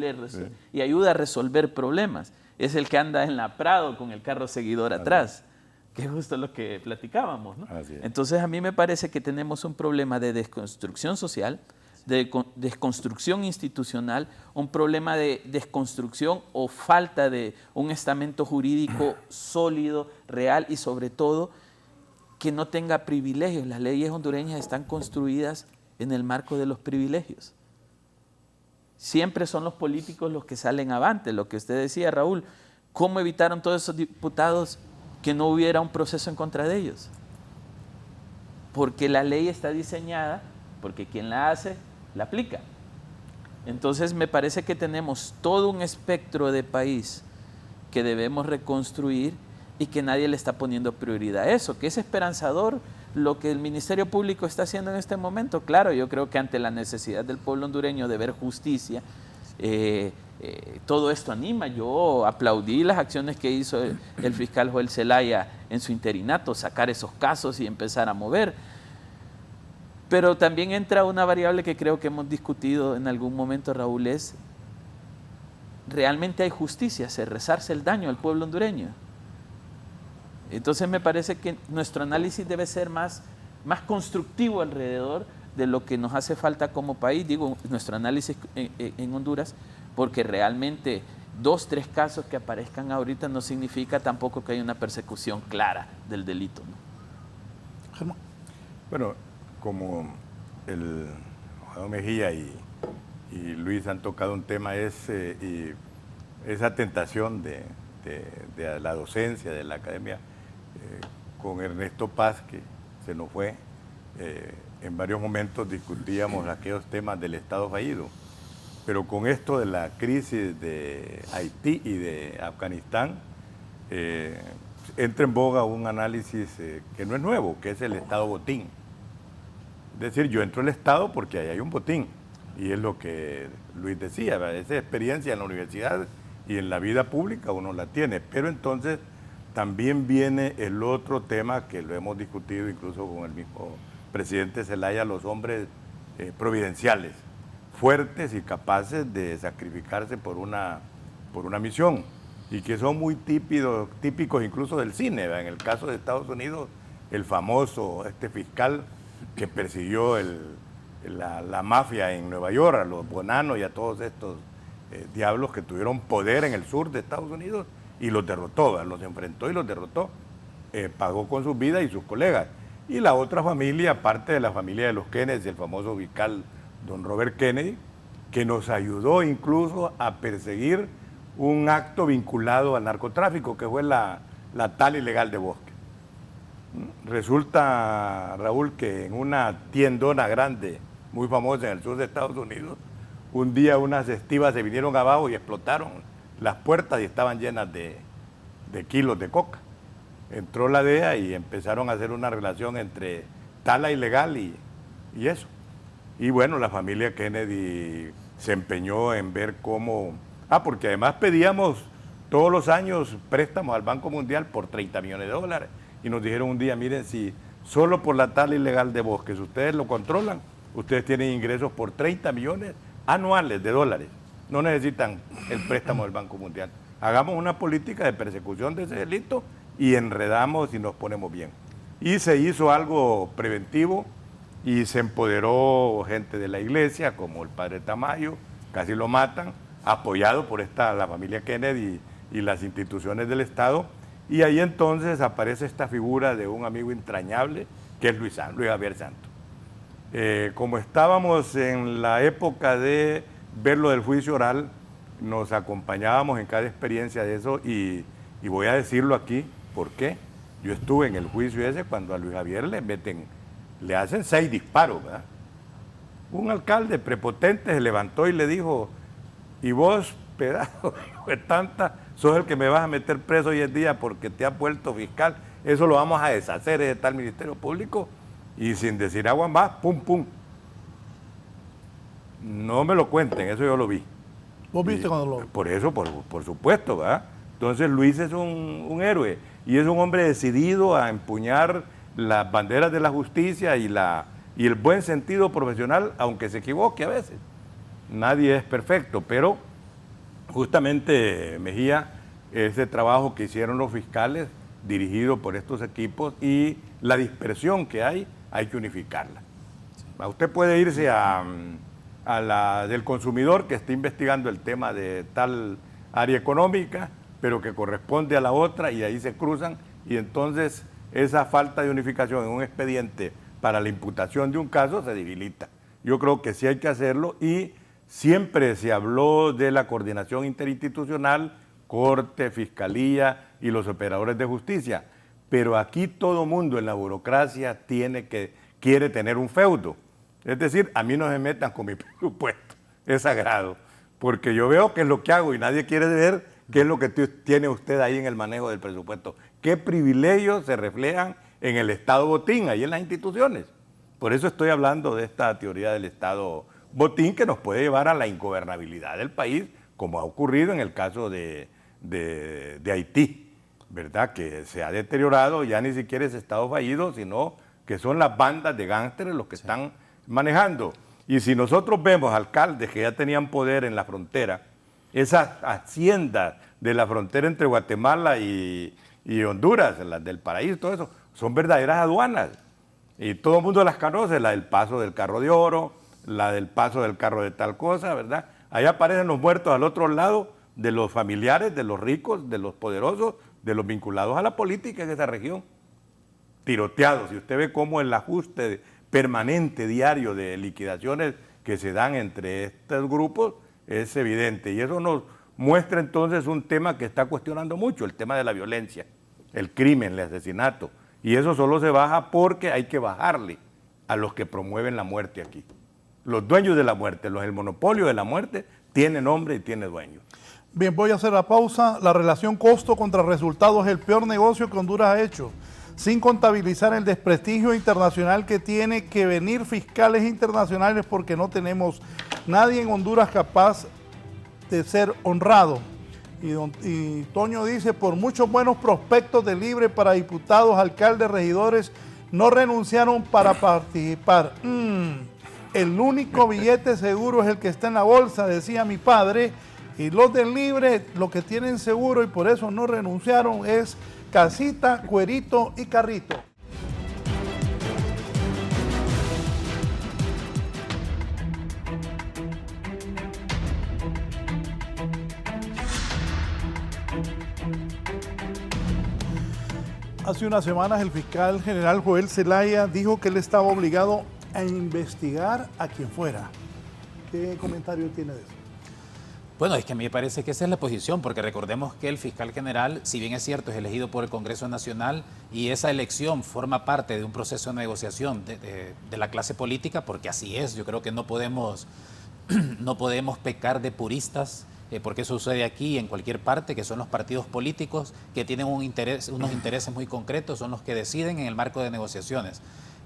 y ayuda a resolver problemas. Es el que anda en la Prado con el carro seguidor atrás, que es justo lo que platicábamos, ¿no? Entonces a mí me parece que tenemos un problema de desconstrucción social, de desconstrucción institucional, un problema de desconstrucción o falta de un estamento jurídico sólido, real y sobre todo que no tenga privilegios. Las leyes hondureñas están construidas en el marco de los privilegios. Siempre son los políticos los que salen avante. Lo que usted decía, Raúl, ¿cómo evitaron todos esos diputados que no hubiera un proceso en contra de ellos? Porque la ley está diseñada, porque quien la hace, la aplica. Entonces me parece que tenemos todo un espectro de país que debemos reconstruir y que nadie le está poniendo prioridad a eso, que es esperanzador lo que el Ministerio Público está haciendo en este momento. Claro, yo creo que ante la necesidad del pueblo hondureño de ver justicia, todo esto anima. Yo aplaudí las acciones que hizo el fiscal Joel Zelaya en su interinato, sacar esos casos y empezar a mover. Pero también entra una variable que creo que hemos discutido en algún momento, Raúl, es: ¿realmente hay justicia? ¿Se resarce el daño al pueblo hondureño? Entonces me parece que nuestro análisis debe ser más constructivo alrededor de lo que nos hace falta como país, digo, nuestro análisis en Honduras, porque realmente 2, 3 casos que aparezcan ahorita no significa tampoco que haya una persecución clara del delito, ¿no? Bueno, como el abogado Mejía y Luis han tocado un tema, y esa tentación de la docencia, de la academia, con Ernesto Paz, que se nos fue, en varios momentos discutíamos aquellos temas del Estado fallido, pero con esto de la crisis de Haití y de Afganistán, entra en boga un análisis que no es nuevo, que es el Estado botín. Es decir, yo entro al Estado porque ahí hay un botín, y es lo que Luis decía, esa experiencia en la universidad y en la vida pública uno la tiene, pero entonces también viene el otro tema que lo hemos discutido incluso con el mismo presidente Zelaya, los hombres providenciales, fuertes y capaces de sacrificarse por una misión, y que son muy típicos incluso del cine, ¿verdad? En el caso de Estados Unidos, el famoso fiscal que persiguió la mafia en Nueva York, a los Bonanno y a todos estos diablos que tuvieron poder en el sur de Estados Unidos, y los derrotó, ¿verdad? Los enfrentó y los derrotó, pagó con sus vidas y sus colegas. Y la otra familia, aparte de la familia de los Kennedy, el famoso fiscal don Robert Kennedy, que nos ayudó incluso a perseguir un acto vinculado al narcotráfico, que fue la tala ilegal de bosque. Resulta, Raúl, que en una tiendona grande, muy famosa en el sur de Estados Unidos, un día unas estivas se vinieron abajo y explotaron las puertas y estaban llenas de kilos de coca. Entró la DEA y empezaron a hacer una relación entre tala ilegal y eso. Y bueno, la familia Kennedy se empeñó en ver cómo... porque además pedíamos todos los años préstamos al Banco Mundial por $30 millones. Y nos dijeron un día, miren, si solo por la tala ilegal de bosques ustedes lo controlan, ustedes tienen ingresos por $30 millones anuales de dólares. No necesitan el préstamo del Banco Mundial. Hagamos una política de persecución de ese delito y enredamos y nos ponemos bien. y se hizo algo preventivo y se empoderó gente de la iglesia, como el padre Tamayo, casi lo matan, apoyado por la familia Kennedy y las instituciones del Estado, y ahí entonces aparece esta figura de un amigo entrañable, que es Luis Javier Santos. Como estábamos en la época de ver lo del juicio oral, nos acompañábamos en cada experiencia de eso, y voy a decirlo aquí, ¿por qué? Yo estuve en el juicio ese cuando a Luis Javier le hacen 6 disparos, ¿verdad? Un alcalde prepotente se levantó y le dijo, y vos, pedazo de tanta, sos el que me vas a meter preso hoy en día porque te has vuelto fiscal, eso lo vamos a deshacer, ese tal Ministerio Público, y sin decir agua más, pum, pum. No me lo cuenten, eso yo lo vi. ¿Vos viste cuando lo...? Por eso, por supuesto, ¿verdad? Entonces Luis es un héroe, y es un hombre decidido a empuñar las banderas de la justicia y el buen sentido profesional, aunque se equivoque a veces. Nadie es perfecto, pero justamente, Mejía, ese trabajo que hicieron los fiscales, dirigido por estos equipos, y la dispersión que hay que unificarla. Usted puede irse a la del consumidor, que está investigando el tema de tal área económica, pero que corresponde a la otra, y ahí se cruzan, y entonces esa falta de unificación en un expediente para la imputación de un caso se debilita. Yo creo que sí hay que hacerlo, y siempre se habló de la coordinación interinstitucional, Corte, Fiscalía y los operadores de justicia, pero aquí todo mundo en la burocracia quiere tener un feudo. Es decir, a mí no se metan con mi presupuesto, es sagrado, porque yo veo qué es lo que hago y nadie quiere ver qué es lo que tiene usted ahí en el manejo del presupuesto. ¿Qué privilegios se reflejan en el Estado botín, ahí en las instituciones? Por eso estoy hablando de esta teoría del Estado botín, que nos puede llevar a la ingobernabilidad del país, como ha ocurrido en el caso de Haití, ¿verdad? Que se ha deteriorado, ya ni siquiera es Estado fallido, sino que son las bandas de gángsteres los que están manejando. Y si nosotros vemos alcaldes que ya tenían poder en la frontera, esas haciendas de la frontera entre Guatemala y Honduras, las del Paraíso, todo eso, son verdaderas aduanas. Y todo el mundo las conoce, la del paso del carro de oro, la del paso del carro de tal cosa, ¿verdad? Ahí aparecen los muertos al otro lado de los familiares, de los ricos, de los poderosos, de los vinculados a la política en esa región. Tiroteados. Y usted ve cómo el ajuste permanente, diario, de liquidaciones que se dan entre estos grupos es evidente. Y eso nos muestra entonces un tema que está cuestionando mucho, el tema de la violencia, el crimen, el asesinato. Y eso solo se baja porque hay que bajarle a los que promueven la muerte aquí. Los dueños de la muerte, el monopolio de la muerte, tiene nombre y tiene dueño. Bien, voy a hacer la pausa. La relación costo contra resultados es el peor negocio que Honduras ha hecho, sin contabilizar el desprestigio internacional que tiene que venir fiscales internacionales, porque no nadie en Honduras capaz de ser honrado. Y Toño dice, por muchos buenos prospectos de libre para diputados, alcaldes, regidores, no renunciaron para participar. El único billete seguro es el que está en la bolsa, decía mi padre, y los del libre, lo que tienen seguro y por eso no renunciaron, es casita, cuerito y carrito. Hace unas semanas el fiscal general Joel Zelaya dijo que él estaba obligado a investigar a quien fuera. ¿Qué comentario tiene de eso? Bueno, es que a mí me parece que esa es la posición, porque recordemos que el fiscal general, si bien es cierto, es elegido por el Congreso Nacional y esa elección forma parte de un proceso de negociación de la clase política, porque así es. Yo creo que no podemos pecar de puristas, porque eso sucede aquí y en cualquier parte, que son los partidos políticos que tienen unos intereses muy concretos, son los que deciden en el marco de negociaciones.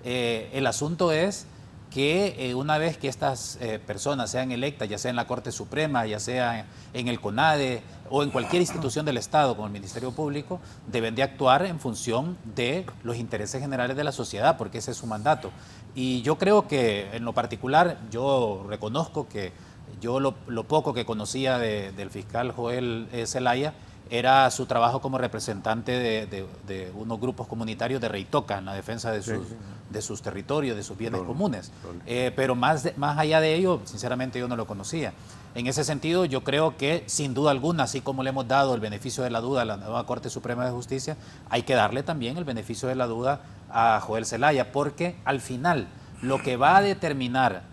El asunto es que una vez que estas personas sean electas, ya sea en la Corte Suprema, ya sea en el CONADE o en cualquier institución del Estado como el Ministerio Público, deben de actuar en función de los intereses generales de la sociedad, porque ese es su mandato. Y yo creo que en lo particular, yo reconozco que yo lo poco que conocía del fiscal Joel Zelaya, era su trabajo como representante de unos grupos comunitarios de Reitoca en la defensa de sus territorios, de sus bienes comunes. Pero más allá de ello, sinceramente yo no lo conocía. En ese sentido, yo creo que sin duda alguna, así como le hemos dado el beneficio de la duda a la nueva Corte Suprema de Justicia, hay que darle también el beneficio de la duda a Joel Zelaya, porque al final lo que va a determinar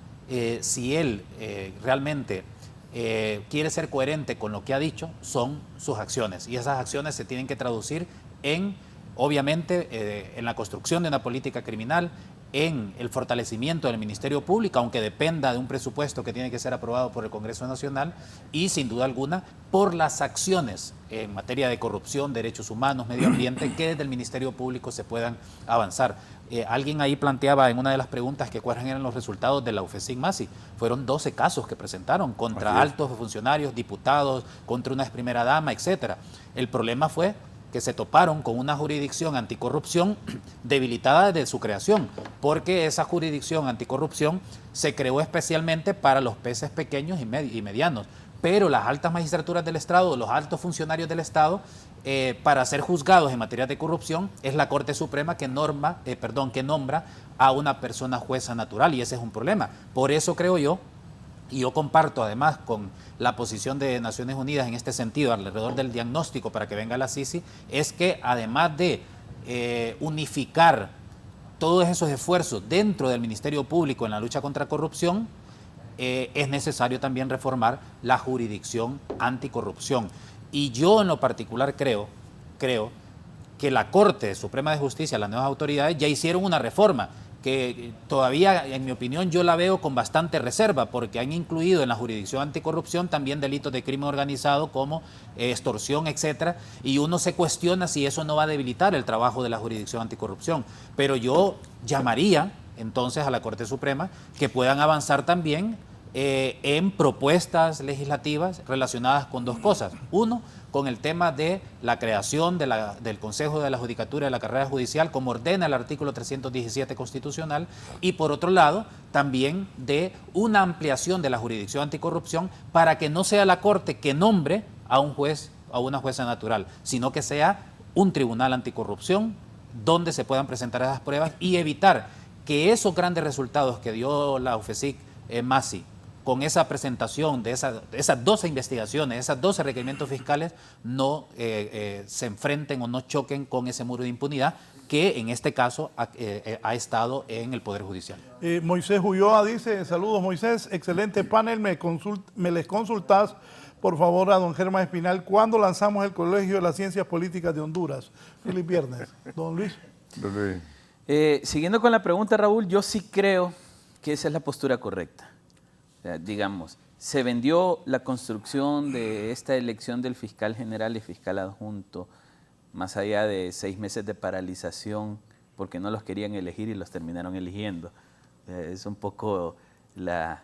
si él realmente quiere ser coherente con lo que ha dicho son sus acciones, y esas acciones se tienen que traducir en, obviamente, en la construcción de una política criminal, en el fortalecimiento del Ministerio Público, aunque dependa de un presupuesto que tiene que ser aprobado por el Congreso Nacional, y sin duda alguna por las acciones en materia de corrupción, derechos humanos, medio ambiente, que desde el Ministerio Público se puedan avanzar. Alguien ahí planteaba en una de las preguntas que cuáles eran los resultados de la UFESIC-MASI. Fueron 12 casos que presentaron contra altos funcionarios, diputados, contra una ex primera dama, etc. El problema fue que se toparon con una jurisdicción anticorrupción debilitada desde su creación, porque esa jurisdicción anticorrupción se creó especialmente para los peces pequeños y medianos, pero las altas magistraturas del Estado, los altos funcionarios del Estado, para ser juzgados en materia de corrupción, es la Corte Suprema que nombra a una persona jueza natural, y ese es un problema. Por eso creo yo, y yo comparto además con la posición de Naciones Unidas en este sentido, alrededor del diagnóstico para que venga la CICI, es que además de unificar todos esos esfuerzos dentro del Ministerio Público en la lucha contra corrupción, es necesario también reformar la jurisdicción anticorrupción. Y yo en lo particular creo que la Corte Suprema de Justicia, las nuevas autoridades, ya hicieron una reforma que todavía, en mi opinión, yo la veo con bastante reserva, porque han incluido en la jurisdicción anticorrupción también delitos de crimen organizado como extorsión, etcétera, y uno se cuestiona si eso no va a debilitar el trabajo de la jurisdicción anticorrupción. Pero yo llamaría entonces a la Corte Suprema que puedan avanzar también en propuestas legislativas relacionadas con dos cosas. Uno, con el tema de la creación del Consejo de la Judicatura de la Carrera Judicial, como ordena el artículo 317 constitucional, y por otro lado, también de una ampliación de la jurisdicción anticorrupción para que no sea la Corte que nombre a un juez o a una jueza natural, sino que sea un tribunal anticorrupción donde se puedan presentar esas pruebas y evitar que esos grandes resultados que dio la UFESIC-MASI con esa presentación de esas 12 investigaciones, esas 12 requerimientos fiscales, no se enfrenten o no choquen con ese muro de impunidad que en este caso ha estado en el Poder Judicial. Moisés Ulloa dice, saludos Moisés, excelente panel, me les consultás por favor a don Germán Espinal, ¿cuándo lanzamos el Colegio de las Ciencias Políticas de Honduras? Feliz viernes. Don Luis. Siguiendo con la pregunta, Raúl, yo sí creo que esa es la postura correcta. O sea, digamos, se vendió la construcción de esta elección del fiscal general y fiscal adjunto, más allá de 6 meses de paralización, porque no los querían elegir y los terminaron eligiendo. Es un poco la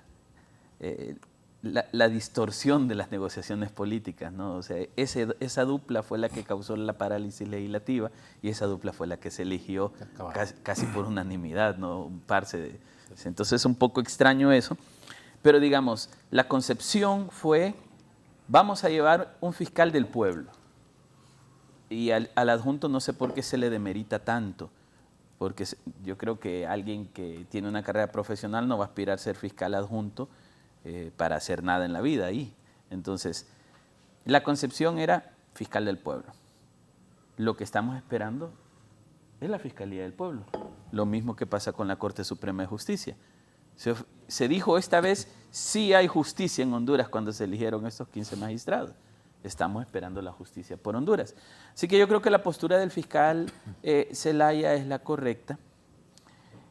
distorsión de las negociaciones políticas, ¿no? O sea, esa dupla fue la que causó la parálisis legislativa y esa dupla fue la que se eligió casi por unanimidad, ¿no? Un par entonces es un poco extraño eso. Pero digamos, la concepción fue, vamos a llevar un fiscal del pueblo. Y al adjunto no sé por qué se le demerita tanto, porque yo creo que alguien que tiene una carrera profesional no va a aspirar a ser fiscal adjunto para hacer nada en la vida ahí. Entonces, la concepción era fiscal del pueblo. Lo que estamos esperando es la Fiscalía del Pueblo. Lo mismo que pasa con la Corte Suprema de Justicia. Se dijo esta vez, sí hay justicia en Honduras cuando se eligieron estos 15 magistrados. Estamos esperando la justicia por Honduras. Así que yo creo que la postura del fiscal Zelaya es la correcta.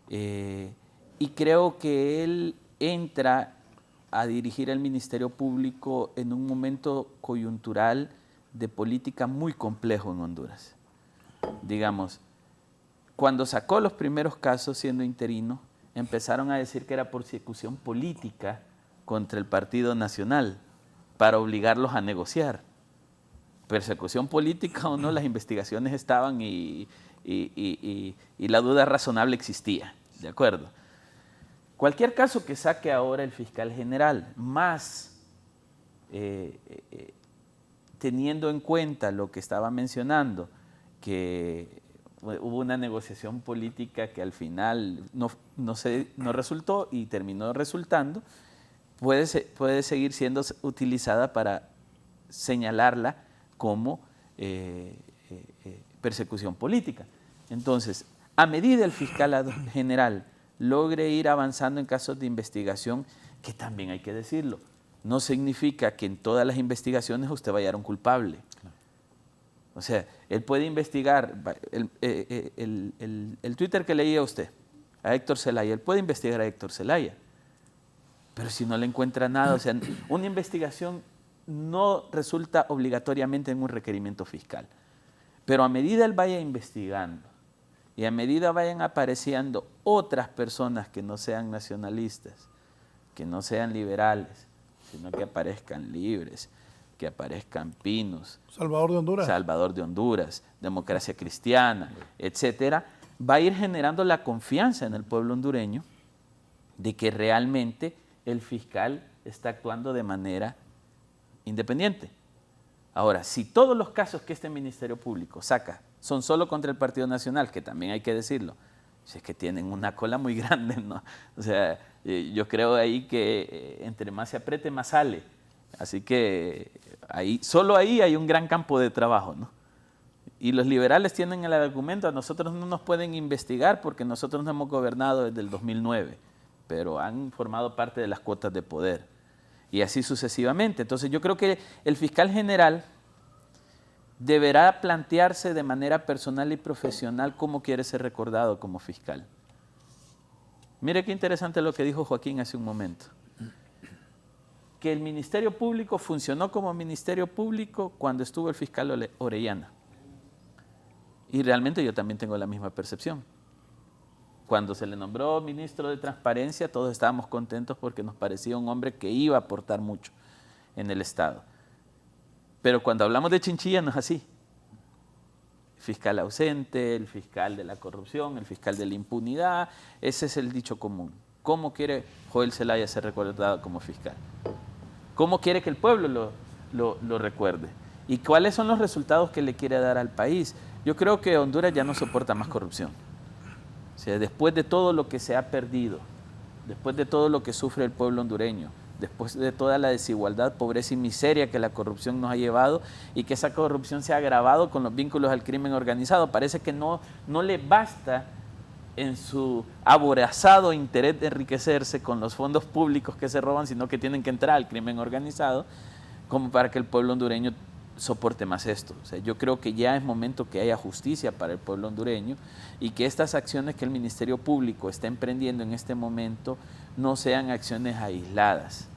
Y creo que él entra a dirigir el Ministerio Público en un momento coyuntural de política muy complejo en Honduras. Digamos, cuando sacó los primeros casos siendo interino, empezaron a decir que era persecución política contra el Partido Nacional para obligarlos a negociar. Persecución política o no, las investigaciones estaban y la duda razonable existía, ¿de acuerdo? Cualquier caso que saque ahora el fiscal general, más teniendo en cuenta lo que estaba mencionando, que hubo una negociación política que al final no resultó y terminó resultando, puede seguir siendo utilizada para señalarla como persecución política. Entonces, a medida el fiscal general logre ir avanzando en casos de investigación, que también hay que decirlo, no significa que en todas las investigaciones usted vaya a un culpable. O sea, él puede investigar, el Twitter que leía usted, a Héctor Zelaya, él puede investigar a Héctor Zelaya, pero si no le encuentra nada, o sea, una investigación no resulta obligatoriamente en un requerimiento fiscal. Pero a medida él vaya investigando y a medida vayan apareciendo otras personas que no sean nacionalistas, que no sean liberales, sino que aparezcan libres, que aparezcan Pinos, Salvador de Honduras, Democracia Cristiana, etcétera, va a ir generando la confianza en el pueblo hondureño de que realmente el fiscal está actuando de manera independiente. Ahora, si todos los casos que este Ministerio Público saca son solo contra el Partido Nacional, que también hay que decirlo, si es que tienen una cola muy grande, ¿no? O sea, yo creo ahí que entre más se apriete, más sale. Así que solo ahí hay un gran campo de trabajo, ¿no? Y los liberales tienen el argumento, a nosotros no nos pueden investigar porque nosotros no hemos gobernado desde el 2009, pero han formado parte de las cuotas de poder. Y así sucesivamente. Entonces yo creo que el fiscal general deberá plantearse de manera personal y profesional cómo quiere ser recordado como fiscal. Mire qué interesante lo que dijo Joaquín hace un momento. Que el Ministerio Público funcionó como Ministerio Público cuando estuvo el fiscal Orellana. Y realmente yo también tengo la misma percepción. Cuando se le nombró ministro de Transparencia, todos estábamos contentos porque nos parecía un hombre que iba a aportar mucho en el Estado. Pero cuando hablamos de Chinchilla no es así. El fiscal ausente, el fiscal de la corrupción, el fiscal de la impunidad, ese es el dicho común. ¿Cómo quiere Joel Zelaya ser recordado como fiscal? ¿Cómo quiere que el pueblo lo recuerde? ¿Y cuáles son los resultados que le quiere dar al país? Yo creo que Honduras ya no soporta más corrupción. O sea, después de todo lo que se ha perdido, después de todo lo que sufre el pueblo hondureño, después de toda la desigualdad, pobreza y miseria que la corrupción nos ha llevado y que esa corrupción se ha agravado con los vínculos al crimen organizado, parece que no le basta en su aborazado interés de enriquecerse con los fondos públicos que se roban, sino que tienen que entrar al crimen organizado como para que el pueblo hondureño soporte más esto. O sea, yo creo que ya es momento que haya justicia para el pueblo hondureño y que estas acciones que el Ministerio Público está emprendiendo en este momento no sean acciones aisladas,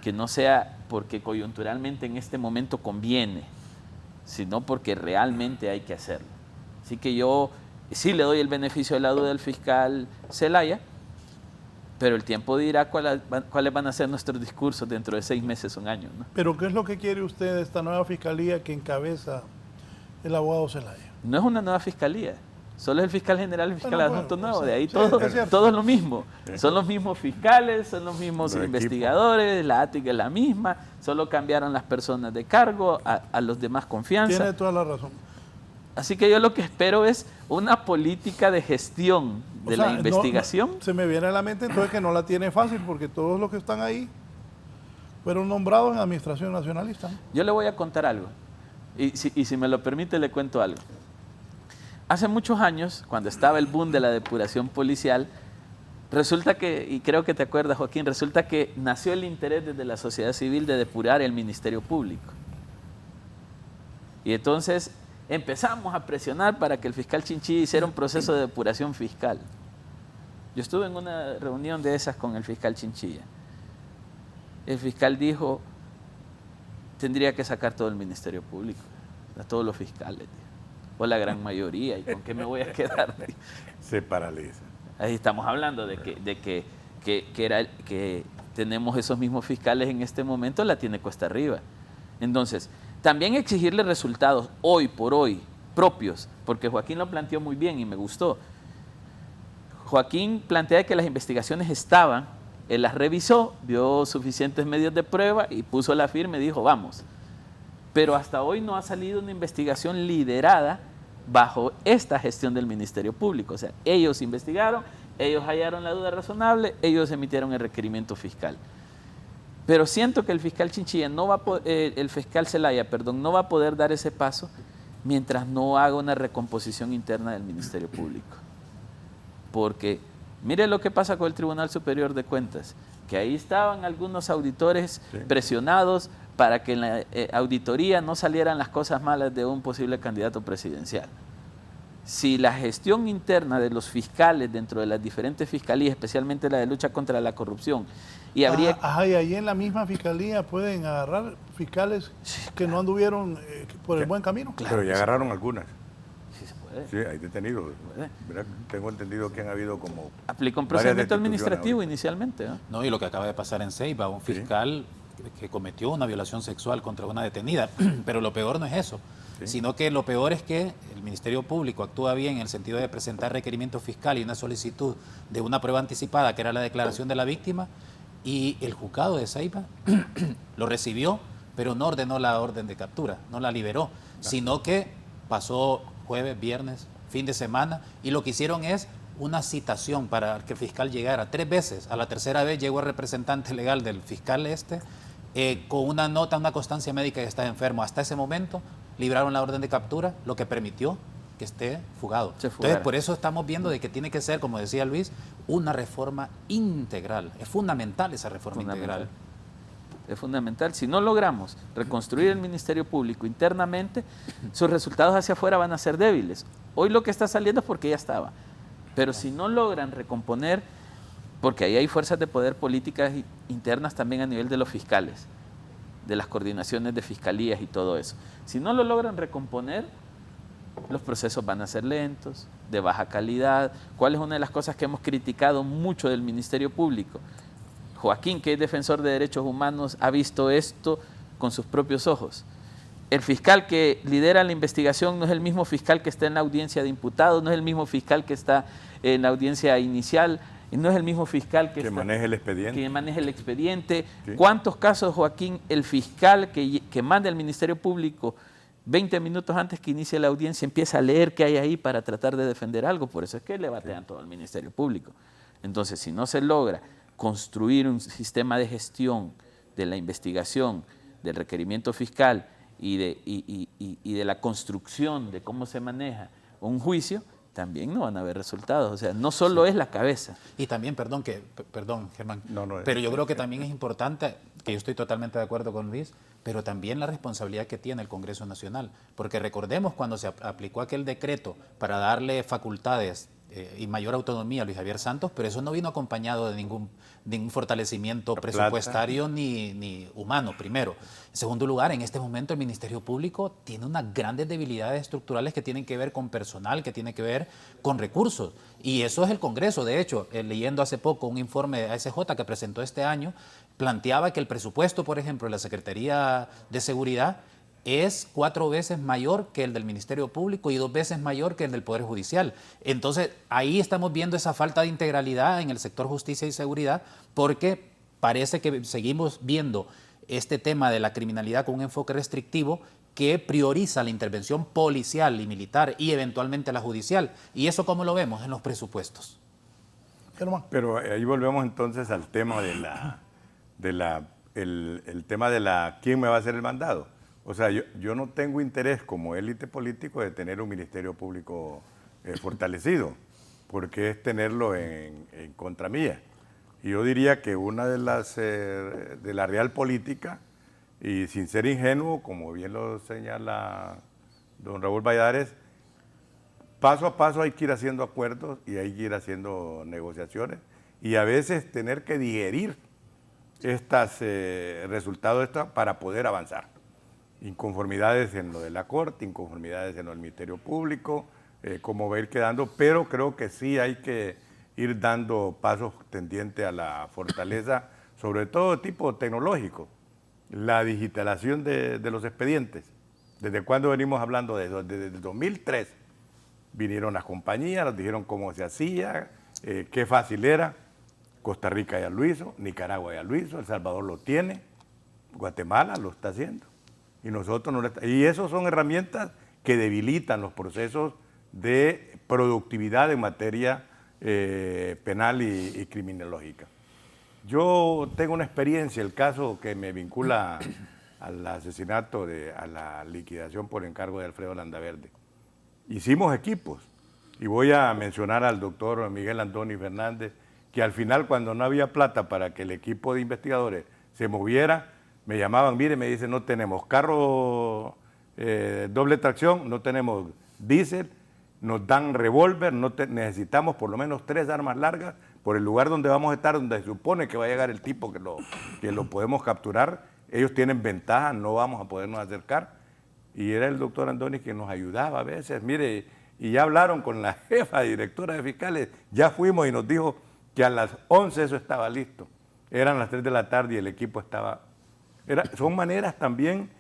que no sea porque coyunturalmente en este momento conviene, sino porque realmente hay que hacerlo. Así que yo sí le doy el beneficio de la duda al fiscal Zelaya, pero el tiempo dirá cuáles van a ser nuestros discursos dentro de 6 meses, un año, ¿no? ¿Pero qué es lo que quiere usted de esta nueva fiscalía que encabeza el abogado Zelaya? No es una nueva fiscalía, solo es el fiscal general y el fiscal adjunto nuevo, de ahí todo es lo mismo. Son los mismos fiscales, son los mismos investigadores, la ática es la misma, solo cambiaron las personas de cargo, a los demás confianza. Tiene toda la razón. Así que yo lo que espero es una política de gestión de la investigación. Se me viene a la mente entonces que no la tiene fácil porque todos los que están ahí fueron nombrados en administración nacionalista. Yo le voy a contar algo y si me lo permite le cuento algo. Hace muchos años, cuando estaba el boom de la depuración policial, resulta que, y creo que te acuerdas Joaquín, resulta que nació el interés desde la sociedad civil de depurar el Ministerio Público. Y entonces empezamos a presionar para que el fiscal Chinchilla hiciera un proceso de depuración fiscal. Yo estuve en una reunión de esas con el fiscal Chinchilla. El fiscal dijo, tendría que sacar todo el Ministerio Público, a todos los fiscales, o la gran mayoría, ¿y con qué me voy a quedar? Se paraliza. Ahí estamos hablando de que tenemos esos mismos fiscales en este momento, la tiene cuesta arriba. Entonces, también exigirle resultados hoy por hoy, propios, porque Joaquín lo planteó muy bien y me gustó. Joaquín plantea que las investigaciones estaban, él las revisó, vio suficientes medios de prueba y puso la firma y dijo, vamos. pero hasta hoy no ha salido una investigación liderada bajo esta gestión del Ministerio Público. O sea, ellos investigaron, ellos hallaron la duda razonable, ellos emitieron el requerimiento fiscal. Pero siento que el fiscal Chinchilla no va a el fiscal Zelaya, perdón, no va a poder dar ese paso mientras no haga una recomposición interna del Ministerio Público. Porque mire lo que pasa con el Tribunal Superior de Cuentas, que ahí estaban algunos auditores presionados para que en la auditoría no salieran las cosas malas de un posible candidato presidencial. Si la gestión interna de los fiscales dentro de las diferentes fiscalías, especialmente la de lucha contra la corrupción, y habría... y ahí en la misma fiscalía pueden agarrar fiscales que no anduvieron por el buen camino. Claro, pero ya agarraron algunas. Sí se puede. Sí, hay detenidos. Tengo entendido que han habido como... Aplica un procedimiento administrativo inicialmente. No, y lo que acaba de pasar en Ceiba, un fiscal que cometió una violación sexual contra una detenida, pero lo peor no es eso, sino que lo peor es que el Ministerio Público actúa bien en el sentido de presentar requerimiento fiscal y una solicitud de una prueba anticipada, que era la declaración de la víctima, y el juzgado de Ceiba lo recibió, pero no ordenó la orden de captura, no la liberó, sino que pasó jueves, viernes, fin de semana, y lo que hicieron es una citación para que el fiscal llegara 3 veces. A la tercera vez llegó el representante legal del fiscal con una nota, una constancia médica que está enfermo. Hasta ese momento libraron la orden de captura, lo que permitió que esté fugado. Entonces, por eso estamos viendo de que tiene que ser, como decía Luis, una reforma integral. Es fundamental esa reforma integral. Es fundamental. Si no logramos reconstruir el Ministerio Público internamente, sus resultados hacia afuera van a ser débiles. Hoy lo que está saliendo es porque ya estaba. Pero si no logran recomponer, porque ahí hay fuerzas de poder políticas internas también a nivel de los fiscales, de las coordinaciones de fiscalías y todo eso. Si no lo logran recomponer, los procesos van a ser lentos, de baja calidad. ¿Cuál es una de las cosas que hemos criticado mucho del Ministerio Público? Joaquín, que es defensor de derechos humanos, ha visto esto con sus propios ojos. El fiscal que lidera la investigación no es el mismo fiscal que está en la audiencia de imputados, no es el mismo fiscal que está en la audiencia inicial, no es el mismo fiscal que maneja el expediente. Que maneja el expediente. Sí. ¿Cuántos casos, Joaquín, el fiscal que manda al Ministerio Público 20 minutos antes que inicie la audiencia empieza a leer qué hay ahí para tratar de defender algo? Por eso es que le batean todo al Ministerio Público. Entonces, si no se logra construir un sistema de gestión de la investigación, del requerimiento fiscal y de la construcción de cómo se maneja un juicio, también no van a haber resultados. O sea, no solo es la cabeza. Y también, perdón Germán, pero yo creo que también es importante, que yo estoy totalmente de acuerdo con Luis, pero también la responsabilidad que tiene el Congreso Nacional. Porque recordemos cuando se aplicó aquel decreto para darle facultades y mayor autonomía a Luis Javier Santos, pero eso no vino acompañado de ningún fortalecimiento presupuestario ni humano, primero. En segundo lugar, en este momento el Ministerio Público tiene unas grandes debilidades estructurales que tienen que ver con personal, que tienen que ver con recursos. Y eso es el Congreso. De hecho, leyendo hace poco un informe de ASJ que presentó este año, planteaba que el presupuesto, por ejemplo, de la Secretaría de Seguridad es 4 veces mayor que el del Ministerio Público y 2 veces mayor que el del Poder Judicial. Entonces, ahí estamos viendo esa falta de integralidad en el sector justicia y seguridad, porque parece que seguimos viendo este tema de la criminalidad con un enfoque restrictivo que prioriza la intervención policial y militar y eventualmente la judicial. ¿Y eso cómo lo vemos? En los presupuestos. Pero ahí volvemos entonces al tema el tema de quién me va a hacer el mandado. O sea, yo no tengo interés como élite político de tener un Ministerio Público fortalecido, porque es tenerlo en contra mía. Y yo diría que una de la real política, y sin ser ingenuo, como bien lo señala don Raúl Valladares, paso a paso hay que ir haciendo acuerdos y hay que ir haciendo negociaciones y a veces tener que digerir estos resultados para poder avanzar. Inconformidades en lo de la Corte, inconformidades en lo del Ministerio Público, cómo va a ir quedando, pero creo que sí hay que ir dando pasos tendientes a la fortaleza, sobre todo tipo tecnológico, la digitalización de los expedientes. ¿Desde cuándo venimos hablando de eso? Desde el 2003 vinieron las compañías, nos dijeron cómo se hacía, qué fácil era. Costa Rica ya lo hizo, Nicaragua ya lo hizo, El Salvador lo tiene, Guatemala lo está haciendo. Y nosotros no le, y eso son herramientas que debilitan los procesos de productividad en materia penal y criminológica. Yo tengo una experiencia, el caso que me vincula al asesinato, a la liquidación por encargo de Alfredo Landaverde. Hicimos equipos, y voy a mencionar al doctor Miguel Andoni Fernández, que al final, cuando no había plata para que el equipo de investigadores se moviera, me llamaban, mire, me dicen, no tenemos carro doble tracción, no tenemos diésel, nos dan revólver, necesitamos por lo menos 3 armas largas por el lugar donde vamos a estar, donde se supone que va a llegar el tipo que lo podemos capturar. Ellos tienen ventaja, no vamos a podernos acercar. Y era el doctor Andoni que nos ayudaba a veces. Mire, y ya hablaron con la jefa directora de fiscales, ya fuimos y nos dijo que a las 11 eso estaba listo. Eran las 3 de la tarde y el equipo estaba... son maneras también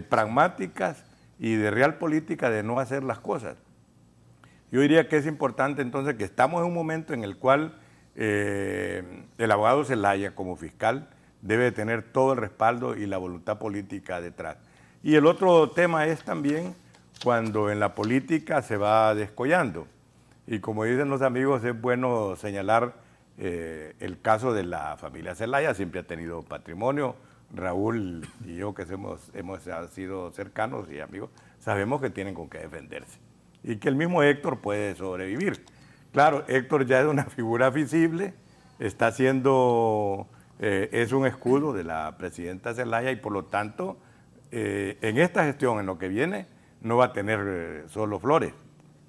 pragmáticas y de real política de no hacer las cosas. Yo diría que es importante entonces que estamos en un momento en el cual el abogado Zelaya como fiscal debe tener todo el respaldo y la voluntad política detrás. Y el otro tema es también cuando en la política se va descollando. Y como dicen los amigos, es bueno señalar el caso de la familia Zelaya, siempre ha tenido patrimonio. Raúl y yo, que hemos sido cercanos y amigos, sabemos que tienen con qué defenderse y que el mismo Héctor puede sobrevivir. Claro, Héctor ya es una figura visible, está siendo, es un escudo de la presidenta Zelaya y por lo tanto, en esta gestión, en lo que viene, no va a tener solo flores,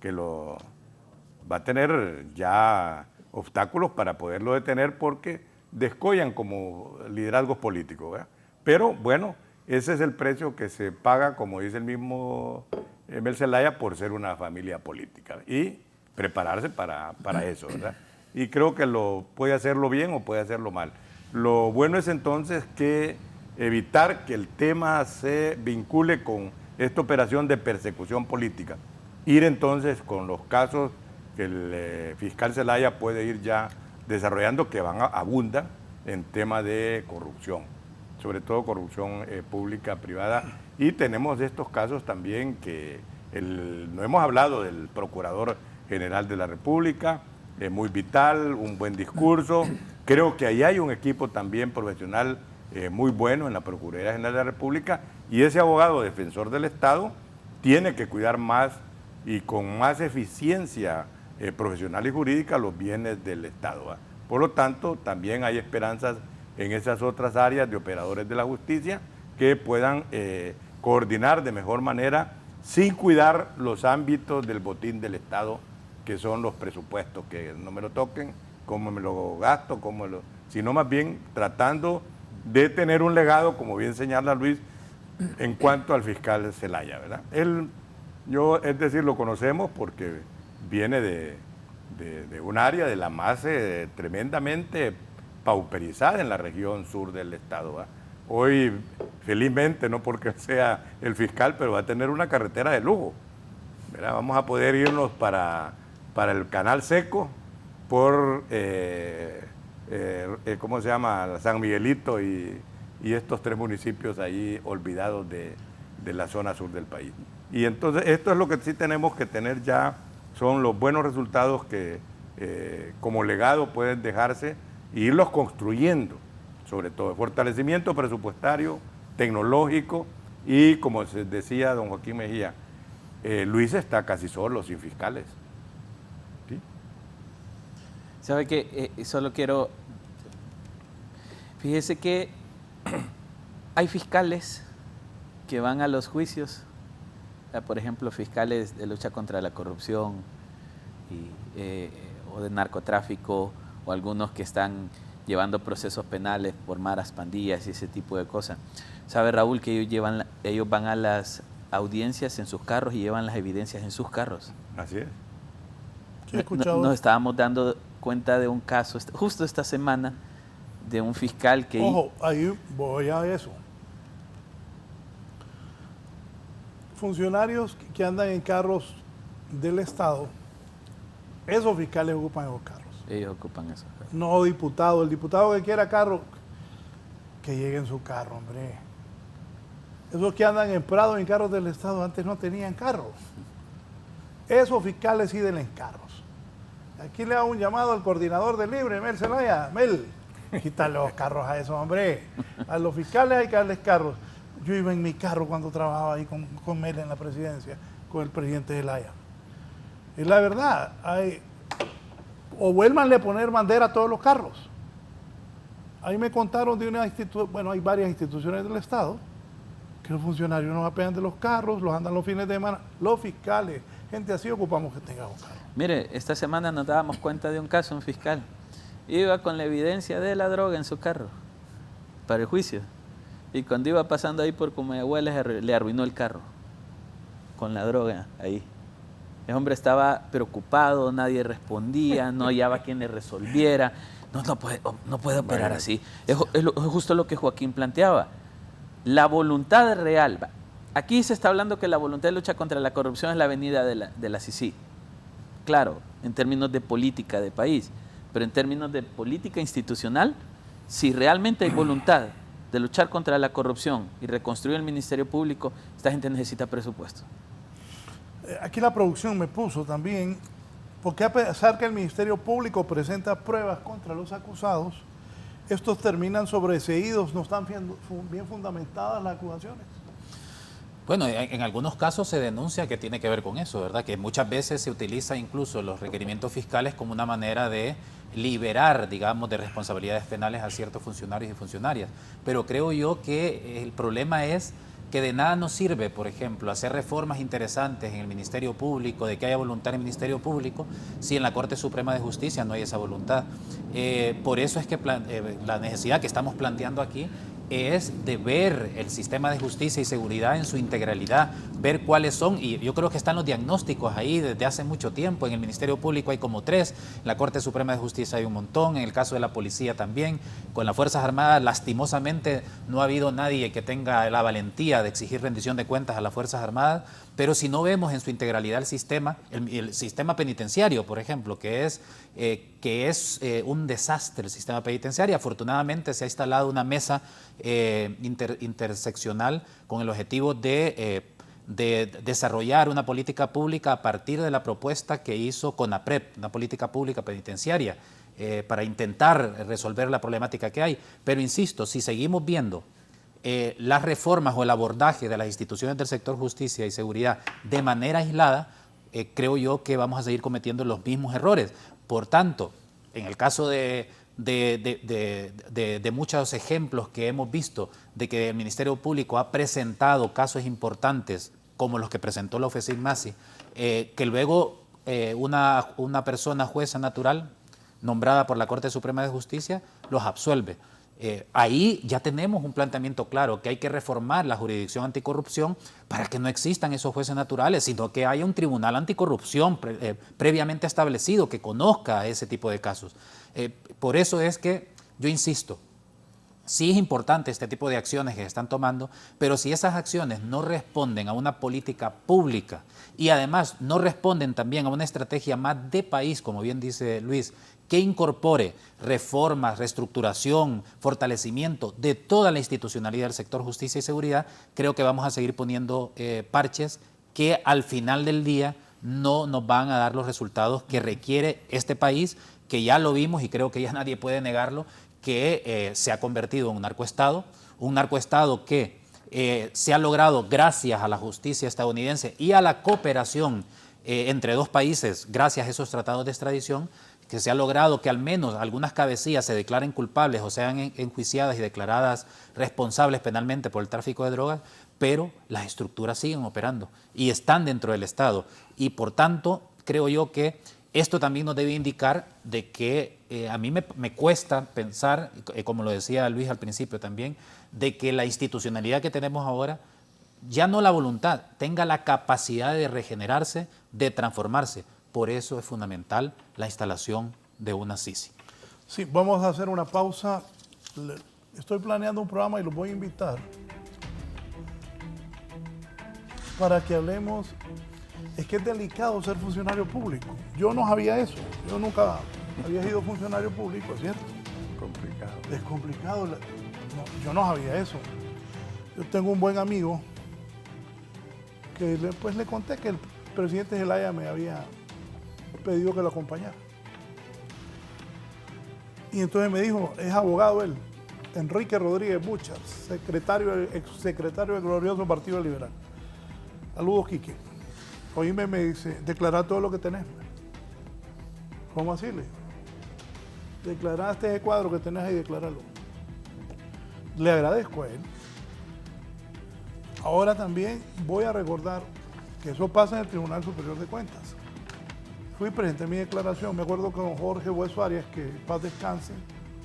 va a tener ya obstáculos para poderlo detener porque descollan como liderazgos políticos, ¿verdad? Pero bueno, ese es el precio que se paga, como dice el mismo Emel Zelaya, por ser una familia política y prepararse para eso, ¿verdad? Y creo que puede hacerlo bien o puede hacerlo mal. Lo bueno es entonces que evitar que el tema se vincule con esta operación de persecución política. Ir entonces con los casos que el fiscal Zelaya puede ir ya desarrollando, que abundan en tema de corrupción, sobre todo corrupción pública, privada. Y tenemos estos casos también que no hemos hablado del Procurador General de la República, muy vital, un buen discurso. Creo que ahí hay un equipo también profesional muy bueno en la Procuraduría General de la República y ese abogado defensor del Estado tiene que cuidar más y con más eficiencia profesional y jurídica los bienes del Estado, ¿verdad? Por lo tanto, también hay esperanzas en esas otras áreas de operadores de la justicia que puedan coordinar de mejor manera sin cuidar los ámbitos del botín del Estado, que son los presupuestos, que no me lo toquen, cómo me lo gasto, sino más bien tratando de tener un legado, como bien señala Luis, en cuanto al fiscal Zelaya, ¿verdad? Es decir, lo conocemos porque viene de un área de la más tremendamente pauperizada en la región sur del Estado, ¿verdad? Hoy, felizmente, no porque sea el fiscal, pero va a tener una carretera de lujo, ¿verdad? Vamos a poder irnos para el Canal Seco por, ¿cómo se llama? San Miguelito y estos 3 municipios ahí olvidados de la zona sur del país. Y entonces esto es lo que sí tenemos que tener ya, son los buenos resultados que como legado pueden dejarse e irlos construyendo, sobre todo fortalecimiento presupuestario, tecnológico y como se decía don Joaquín Mejía, Luis está casi solo, sin fiscales. ¿Sí? ¿Sabe qué? Solo quiero... Fíjese que hay fiscales que van a los juicios, por ejemplo, fiscales de lucha contra la corrupción o de narcotráfico, o algunos que están llevando procesos penales por maras pandillas y ese tipo de cosas. ¿Sabe, Raúl, que ellos van a las audiencias en sus carros y llevan las evidencias en sus carros? Así es. Nos estábamos dando cuenta de un caso justo esta semana de un fiscal que... Ojo, ahí voy a eso. Funcionarios que andan en carros del Estado, esos fiscales ocupan esos carros. Ellos ocupan eso. No diputados. El diputado que quiera carro, que llegue en su carro, hombre. Esos que andan en Prado en carros del Estado antes no tenían carros. Esos fiscales sí den carros. Aquí le hago un llamado al coordinador del Libre, Mel Zelaya. Mel, quítale los carros a esos, hombre. A los fiscales hay que darles carros. Yo iba en mi carro cuando trabajaba ahí con Mel en la presidencia, con el presidente Zelaya. Y la verdad, o vuélvanle a poner bandera a todos los carros. Ahí me contaron de una institución, bueno, hay varias instituciones del Estado, que los funcionarios nos apean de los carros, los andan los fines de semana, los fiscales, gente así ocupamos que tengamos carros. Mire, esta semana nos dábamos cuenta de un caso, un fiscal iba con la evidencia de la droga en su carro para el juicio, y cuando iba pasando ahí por Comayagüela le arruinó el carro con la droga ahí. El hombre estaba preocupado, nadie respondía, no hallaba quien le resolviera. No puede operar así. Es justo lo que Joaquín planteaba. La voluntad real. Aquí se está hablando que la voluntad de lucha contra la corrupción es la avenida de la CICI. Claro, en términos de política de país, pero en términos de política institucional, si realmente hay voluntad de luchar contra la corrupción y reconstruir el Ministerio Público, esta gente necesita presupuesto. Aquí la producción me puso también, porque a pesar que el Ministerio Público presenta pruebas contra los acusados, estos terminan sobreseídos, no están bien fundamentadas las acusaciones. Bueno, en algunos casos se denuncia que tiene que ver con eso, ¿verdad? Que muchas veces se utiliza incluso los requerimientos fiscales como una manera de liberar, digamos, de responsabilidades penales a ciertos funcionarios y funcionarias. Pero creo yo que el problema es que de nada nos sirve, por ejemplo, hacer reformas interesantes en el Ministerio Público, de que haya voluntad en el Ministerio Público, si en la Corte Suprema de Justicia no hay esa voluntad. Por eso es que la necesidad que estamos planteando aquí es de ver el sistema de justicia y seguridad en su integralidad, ver cuáles son, y yo creo que están los diagnósticos ahí desde hace mucho tiempo. En el Ministerio Público hay como 3, en la Corte Suprema de Justicia hay un montón, en el caso de la policía también, con las Fuerzas Armadas lastimosamente no ha habido nadie que tenga la valentía de exigir rendición de cuentas a las Fuerzas Armadas, pero si no vemos en su integralidad el sistema penitenciario, por ejemplo, que es un desastre el sistema penitenciario. Afortunadamente se ha instalado una mesa interseccional con el objetivo de desarrollar una política pública a partir de la propuesta que hizo CONAPREP, una política pública penitenciaria, para intentar resolver la problemática que hay. Pero insisto, si seguimos viendo las reformas o el abordaje de las instituciones del sector justicia y seguridad de manera aislada, creo yo que vamos a seguir cometiendo los mismos errores. Por tanto, en el caso de muchos ejemplos que hemos visto de que el Ministerio Público ha presentado casos importantes como los que presentó la oficina Masi, que luego una persona jueza natural nombrada por la Corte Suprema de Justicia los absuelve. Ahí ya tenemos un planteamiento claro, que hay que reformar la jurisdicción anticorrupción para que no existan esos jueces naturales, sino que haya un tribunal anticorrupción previamente establecido que conozca ese tipo de casos. Por eso es que yo insisto, sí es importante este tipo de acciones que se están tomando, pero si esas acciones no responden a una política pública y además no responden también a una estrategia más de país, como bien dice Luis, que incorpore reformas, reestructuración, fortalecimiento de toda la institucionalidad del sector justicia y seguridad, creo que vamos a seguir poniendo parches que al final del día no nos van a dar los resultados que requiere este país, que ya lo vimos y creo que ya nadie puede negarlo, que se ha convertido en un narcoestado que se ha logrado gracias a la justicia estadounidense y a la cooperación entre dos países, gracias a esos tratados de extradición, que se ha logrado que al menos algunas cabecillas se declaren culpables o sean enjuiciadas y declaradas responsables penalmente por el tráfico de drogas, pero las estructuras siguen operando y están dentro del Estado. Y por tanto, creo yo que esto también nos debe indicar de que a mí me cuesta pensar, como lo decía Luis al principio también, de que la institucionalidad que tenemos ahora, ya no la voluntad, tenga la capacidad de regenerarse, de transformarse. Por eso es fundamental la instalación de una CICI. Sí, vamos a hacer una pausa. Estoy planeando un programa y los voy a invitar para que hablemos. Es que es delicado ser funcionario público. Yo no sabía eso. Yo nunca había sido funcionario público, ¿cierto? Complicado. Es complicado. Yo no sabía eso. Yo tengo un buen amigo que pues le conté que el presidente Zelaya me había pedido que lo acompañara. Y entonces me dijo, es abogado él, Enrique Rodríguez Buchas, exsecretario del glorioso Partido Liberal. Saludos, Quique. Oíme, me dice, declara todo lo que tenés. ¿Cómo así? Le declaraste ese cuadro que tenés ahí, decláralo. Le agradezco a él. Ahora también voy a recordar que eso pasa en el Tribunal Superior de Cuentas. Fui presente mi declaración. Me acuerdo que don Jorge Hueso Arias, que paz descanse,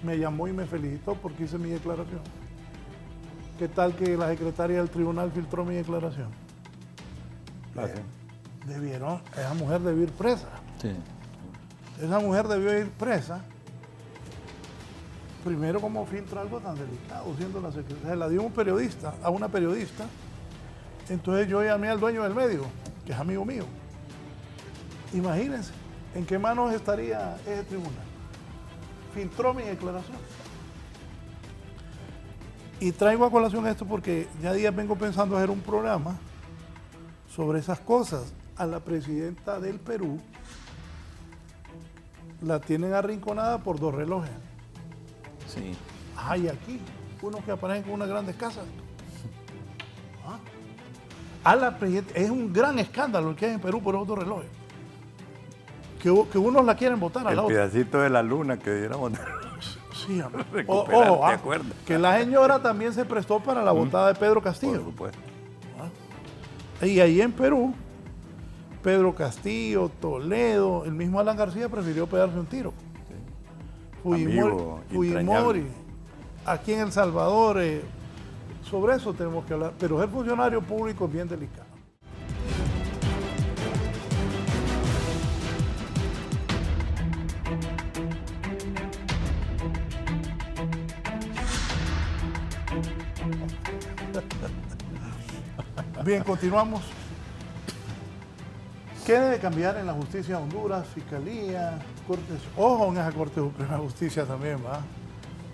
me llamó y me felicitó porque hice mi declaración. ¿Qué tal que la secretaria del tribunal filtró mi declaración? Debieron, esa mujer debió ir presa. Sí. Esa mujer debió ir presa. Primero, como filtra algo tan delicado, siendo la secretaria. Se la dio a una periodista. Entonces yo llamé al dueño del medio, que es amigo mío. Imagínense, ¿en qué manos estaría ese tribunal? Filtró mi declaración. Y traigo a colación esto porque ya días vengo pensando hacer un programa sobre esas cosas. A la presidenta del Perú la tienen arrinconada por 2 relojes. Sí. Hay aquí unos que aparecen con unas grandes casas. A la presidenta, es un gran escándalo el que hay en Perú por esos 2 relojes. Que unos la quieren votar a la otra. El pedacito de la luna que diéramos. Sí, hombre. Ojo, ¿te acuerdas? Que la señora también se prestó para la votada de Pedro Castillo. Por supuesto. Y ahí en Perú, Pedro Castillo, Toledo, el mismo Alan García prefirió pegarse un tiro. Sí. Fujimori, aquí en El Salvador, sobre eso tenemos que hablar, pero ser funcionario público es bien delicado. Bien, continuamos. ¿Qué debe cambiar en la justicia de Honduras, Fiscalía, Cortes? Ojo en esa Corte Suprema de Justicia también, ¿va?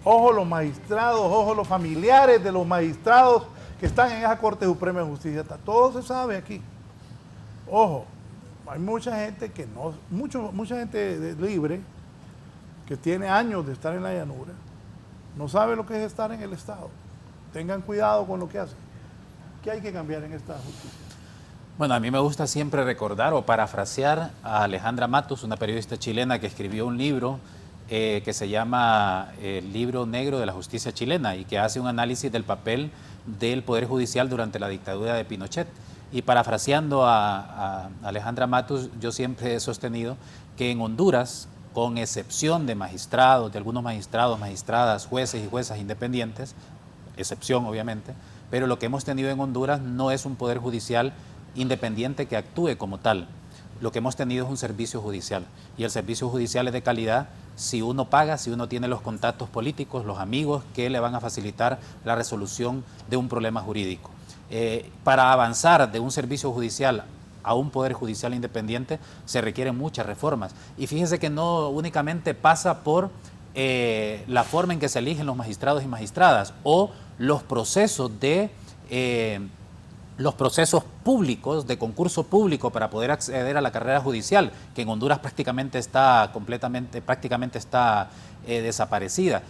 Ojo los magistrados, ojo los familiares de los magistrados que están en esa Corte Suprema de Justicia. Todo se sabe aquí. Ojo, hay mucha gente que no, mucha gente libre, que tiene años de estar en la llanura, no sabe lo que es estar en el Estado. Tengan cuidado con lo que hacen. ¿Qué hay que cambiar en esta justicia? Bueno, a mí me gusta siempre recordar o parafrasear a Alejandra Matus, una periodista chilena que escribió un libro que se llama El Libro Negro de la Justicia Chilena y que hace un análisis del papel del Poder Judicial durante la dictadura de Pinochet. Y parafraseando a Alejandra Matus, yo siempre he sostenido que en Honduras, con excepción de magistrados, de algunos magistrados, magistradas, jueces y juezas independientes, excepción obviamente, pero lo que hemos tenido en Honduras no es un poder judicial independiente que actúe como tal. Lo que hemos tenido es un servicio judicial y el servicio judicial es de calidad si uno paga, si uno tiene los contactos políticos, los amigos que le van a facilitar la resolución de un problema jurídico. Para avanzar de un servicio judicial a un poder judicial independiente se requieren muchas reformas y fíjese que no únicamente pasa por la forma en que se eligen los magistrados y magistradas o los procesos públicos, de concurso público para poder acceder a la carrera judicial, que en Honduras prácticamente está desaparecida,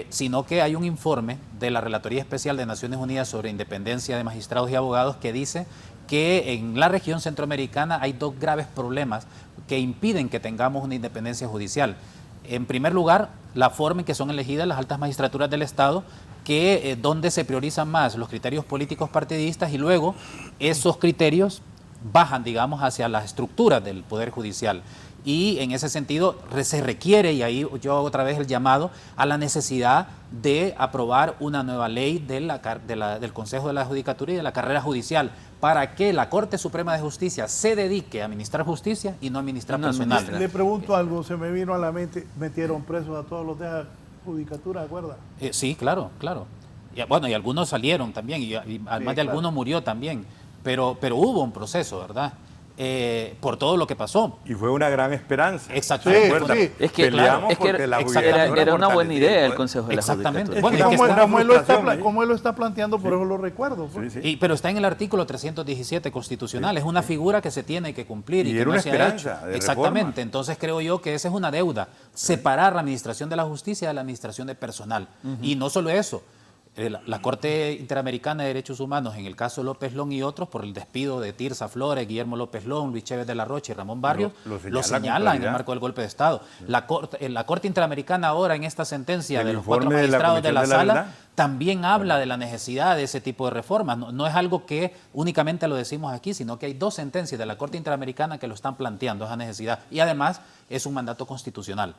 sino que hay un informe de la Relatoría Especial de Naciones Unidas sobre Independencia de Magistrados y Abogados que dice que en la región centroamericana hay 2 graves problemas que impiden que tengamos una independencia judicial. En primer lugar, la forma en que son elegidas las altas magistraturas del Estado, que donde se priorizan más los criterios políticos partidistas y luego esos criterios bajan, digamos, hacia las estructuras del Poder Judicial. Y en ese sentido se requiere, y ahí yo hago otra vez el llamado, a la necesidad de aprobar una nueva ley del Consejo de la Judicatura y de la carrera judicial para que la Corte Suprema de Justicia se dedique a administrar justicia y no a administrar personal. Le pregunto algo, se me vino a la mente, metieron presos a todos los de la Judicatura, ¿de acuerdo? Sí, claro. Y, bueno, y algunos salieron también, y además de algunos murió también, pero hubo un proceso, ¿verdad? por todo lo que pasó. Y fue una gran esperanza. Exactamente. Sí. Es que, claro, es que era una buena idea el Consejo de la Exactamente. Judicatura. Bueno, como él lo está planteando, por eso lo recuerdo. Pues. Pero está en el artículo 317 constitucional, es una figura que se tiene que cumplir y que era no una se ha esperanza hecho. de Exactamente, reforma. entonces creo yo que esa es una deuda, separar la administración de la justicia de la administración de personal. Y no solo eso, la Corte Interamericana de Derechos Humanos, en el caso de López Long y otros, por el despido de Tirsa Flores, Guillermo López Long, Luis Chévez de la Rocha y Ramón Barrios, lo señala en el marco del golpe de Estado. La Corte Interamericana ahora, en esta sentencia de los 4 magistrados de la Sala, también habla de la necesidad de ese tipo de reformas. No es algo que únicamente lo decimos aquí, sino que hay 2 sentencias de la Corte Interamericana que lo están planteando, esa necesidad. Y además es un mandato constitucional.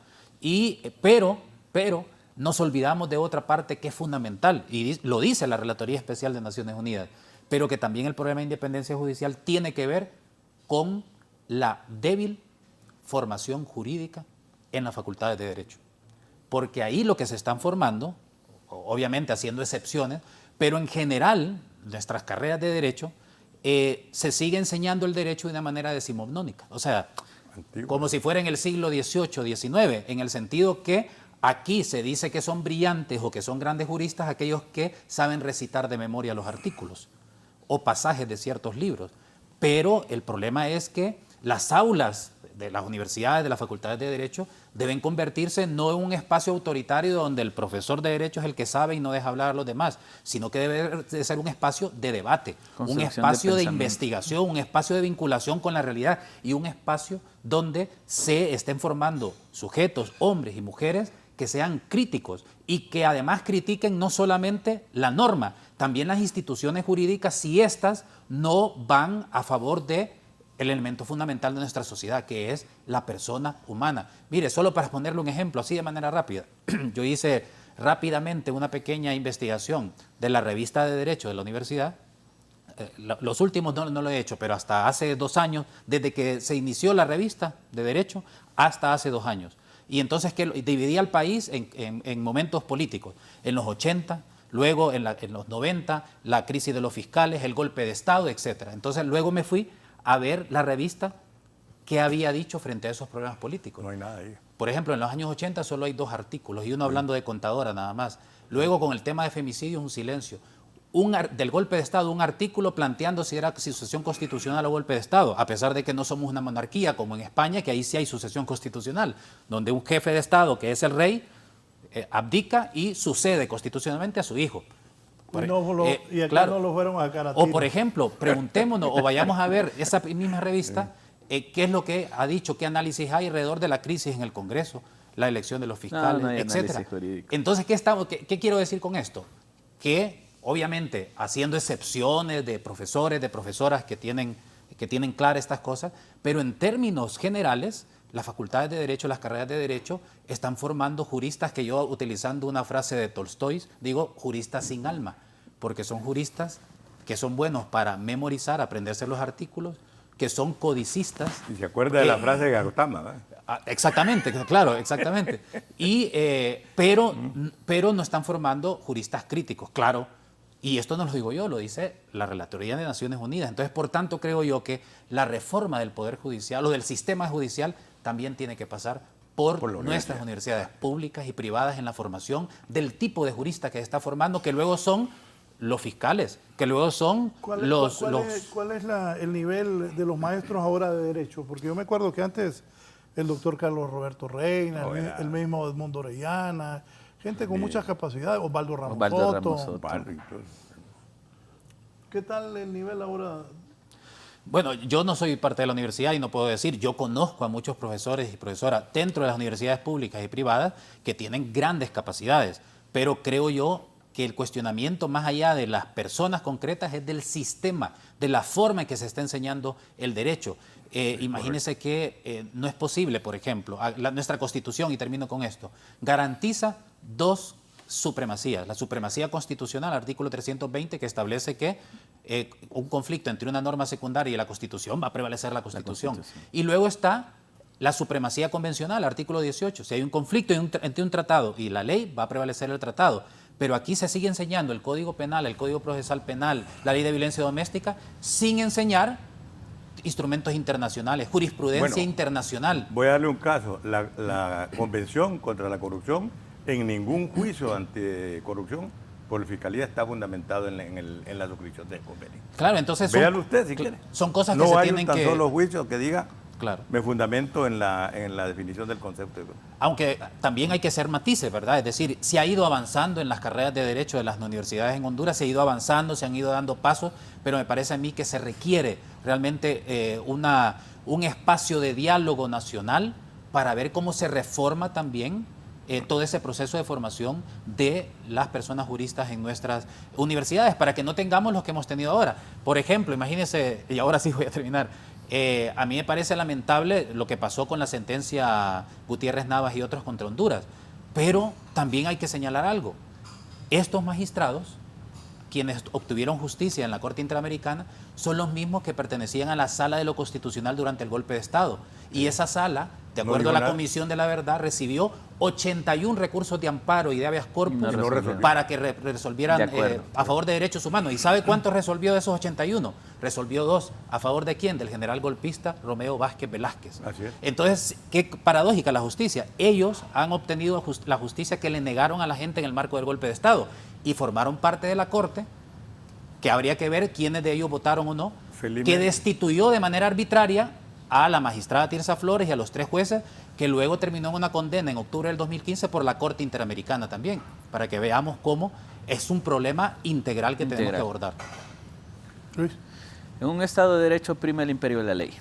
Pero nos olvidamos de otra parte que es fundamental, y lo dice la Relatoría Especial de Naciones Unidas, pero que también el problema de independencia judicial tiene que ver con la débil formación jurídica en las facultades de Derecho. Porque ahí lo que se están formando, obviamente haciendo excepciones, pero en general, nuestras carreras de Derecho, se sigue enseñando el Derecho de una manera decimonónica. O sea, como si fuera en el siglo XVIII, XIX, en el sentido que aquí se dice que son brillantes o que son grandes juristas aquellos que saben recitar de memoria los artículos o pasajes de ciertos libros. Pero el problema es que las aulas de las universidades, de las facultades de Derecho, deben convertirse no en un espacio autoritario donde el profesor de Derecho es el que sabe y no deja hablar a los demás, sino que debe de ser un espacio de debate, un espacio de investigación, un espacio de vinculación con la realidad y un espacio donde se estén formando sujetos, hombres y mujeres, que sean críticos y que además critiquen no solamente la norma, también las instituciones jurídicas si éstas no van a favor de el elemento fundamental de nuestra sociedad, que es la persona humana. Mire, solo para ponerle un ejemplo así de manera rápida, yo hice rápidamente una pequeña investigación de la revista de Derecho de la universidad. Los últimos no lo he hecho, pero hasta hace 2 años, desde que se inició la revista de Derecho hasta hace 2 años. Y entonces que dividía al país en momentos políticos, en los 80, luego en los 90, la crisis de los fiscales, el golpe de Estado, etc. Entonces luego me fui a ver la revista que había dicho frente a esos problemas políticos. No hay nada ahí. Por ejemplo, en los años 80 solo hay 2 artículos y uno hablando de contadora nada más. Luego con el tema de femicidio un silencio. Del golpe de Estado, un artículo planteando si era sucesión constitucional o golpe de Estado, a pesar de que no somos una monarquía como en España, que ahí sí hay sucesión constitucional, donde un jefe de Estado, que es el rey, abdica y sucede constitucionalmente a su hijo. Y acá claro. no lo fueron a cara. O por ejemplo, preguntémonos o vayamos a ver esa misma revista, qué es lo que ha dicho, qué análisis hay alrededor de la crisis en el Congreso, la elección de los fiscales, etcétera. Entonces, ¿qué quiero decir con esto? Que obviamente haciendo excepciones de profesores, de profesoras que tienen claras estas cosas, pero en términos generales, las facultades de Derecho, las carreras de Derecho, están formando juristas que yo, utilizando una frase de Tolstoy, digo juristas sin alma, porque son juristas que son buenos para memorizar, aprenderse los artículos, que son codicistas. Y se acuerda de la frase de Gautama, ¿verdad? Exactamente, claro, exactamente. Pero no están formando juristas críticos, claro. Y esto no lo digo yo, lo dice la Relatoría de Naciones Unidas. Entonces, por tanto, creo yo que la reforma del Poder Judicial o del sistema judicial también tiene que pasar por nuestras universidades públicas y privadas en la formación del tipo de jurista que se está formando, que luego son los fiscales, que luego son ¿Cuál es el nivel de los maestros ahora de Derecho? Porque yo me acuerdo que antes el doctor Carlos Roberto Reina, el mismo Edmundo Orellana, gente con muchas capacidades, Osvaldo Ramos. ¿Qué tal el nivel ahora? Bueno, yo no soy parte de la universidad y no puedo decir, yo conozco a muchos profesores y profesoras dentro de las universidades públicas y privadas que tienen grandes capacidades, pero creo yo que el cuestionamiento más allá de las personas concretas es del sistema, de la forma en que se está enseñando el derecho. Imagínense que no es posible, por ejemplo, nuestra Constitución, y termino con esto, garantiza 2 supremacías. La supremacía constitucional, artículo 320, que establece que un conflicto entre una norma secundaria y la Constitución va a prevalecer la Constitución. Y luego está la supremacía convencional, artículo 18. Si hay un conflicto entre un tratado y la ley, va a prevalecer el tratado. Pero aquí se sigue enseñando el Código Penal, el Código Procesal Penal, la Ley de Violencia Doméstica, sin enseñar instrumentos internacionales, jurisprudencia internacional. Voy a darle un caso. La Convención contra la Corrupción, en ningún juicio anticorrupción por la Fiscalía está fundamentado en la suscripción del convenio. Claro, entonces véalo usted si quiere. Son cosas que se tienen que... No hay tan solo juicio que diga, claro, me fundamento en la definición del concepto. Aunque también hay que hacer matices, ¿verdad? Es decir, se ha ido avanzando en las carreras de Derecho de las universidades en Honduras, se ha ido avanzando, se han ido dando pasos, pero me parece a mí que se requiere realmente un espacio de diálogo nacional para ver cómo se reforma también todo ese proceso de formación de las personas juristas en nuestras universidades, para que no tengamos lo que hemos tenido ahora. Por ejemplo, imagínense, y ahora sí voy a terminar, a mí me parece lamentable lo que pasó con la sentencia Gutiérrez Navas y otros contra Honduras, pero también hay que señalar algo. Estos magistrados, quienes obtuvieron justicia en la Corte Interamericana, son los mismos que pertenecían a la Sala de lo Constitucional durante el golpe de Estado. Y esa sala, de acuerdo a la Comisión de la Verdad, recibió 81 recursos de amparo y de habeas corpus para que resolvieran a favor de derechos humanos. ¿Y sabe cuántos resolvió de esos 81? Resolvió 2. ¿A favor de quién? Del general golpista Romeo Vázquez Velázquez. Así es. Entonces, qué paradójica la justicia. Ellos han obtenido la justicia que le negaron a la gente en el marco del golpe de Estado y formaron parte de la Corte, que habría que ver quiénes de ellos votaron o no, que destituyó de manera arbitraria a la magistrada Tirsa Flores y a los 3 jueces, que luego terminó en una condena en octubre del 2015 por la Corte Interamericana también, para que veamos cómo es un problema integral que tenemos que abordar. Luis. En un Estado de Derecho prima el imperio de la ley.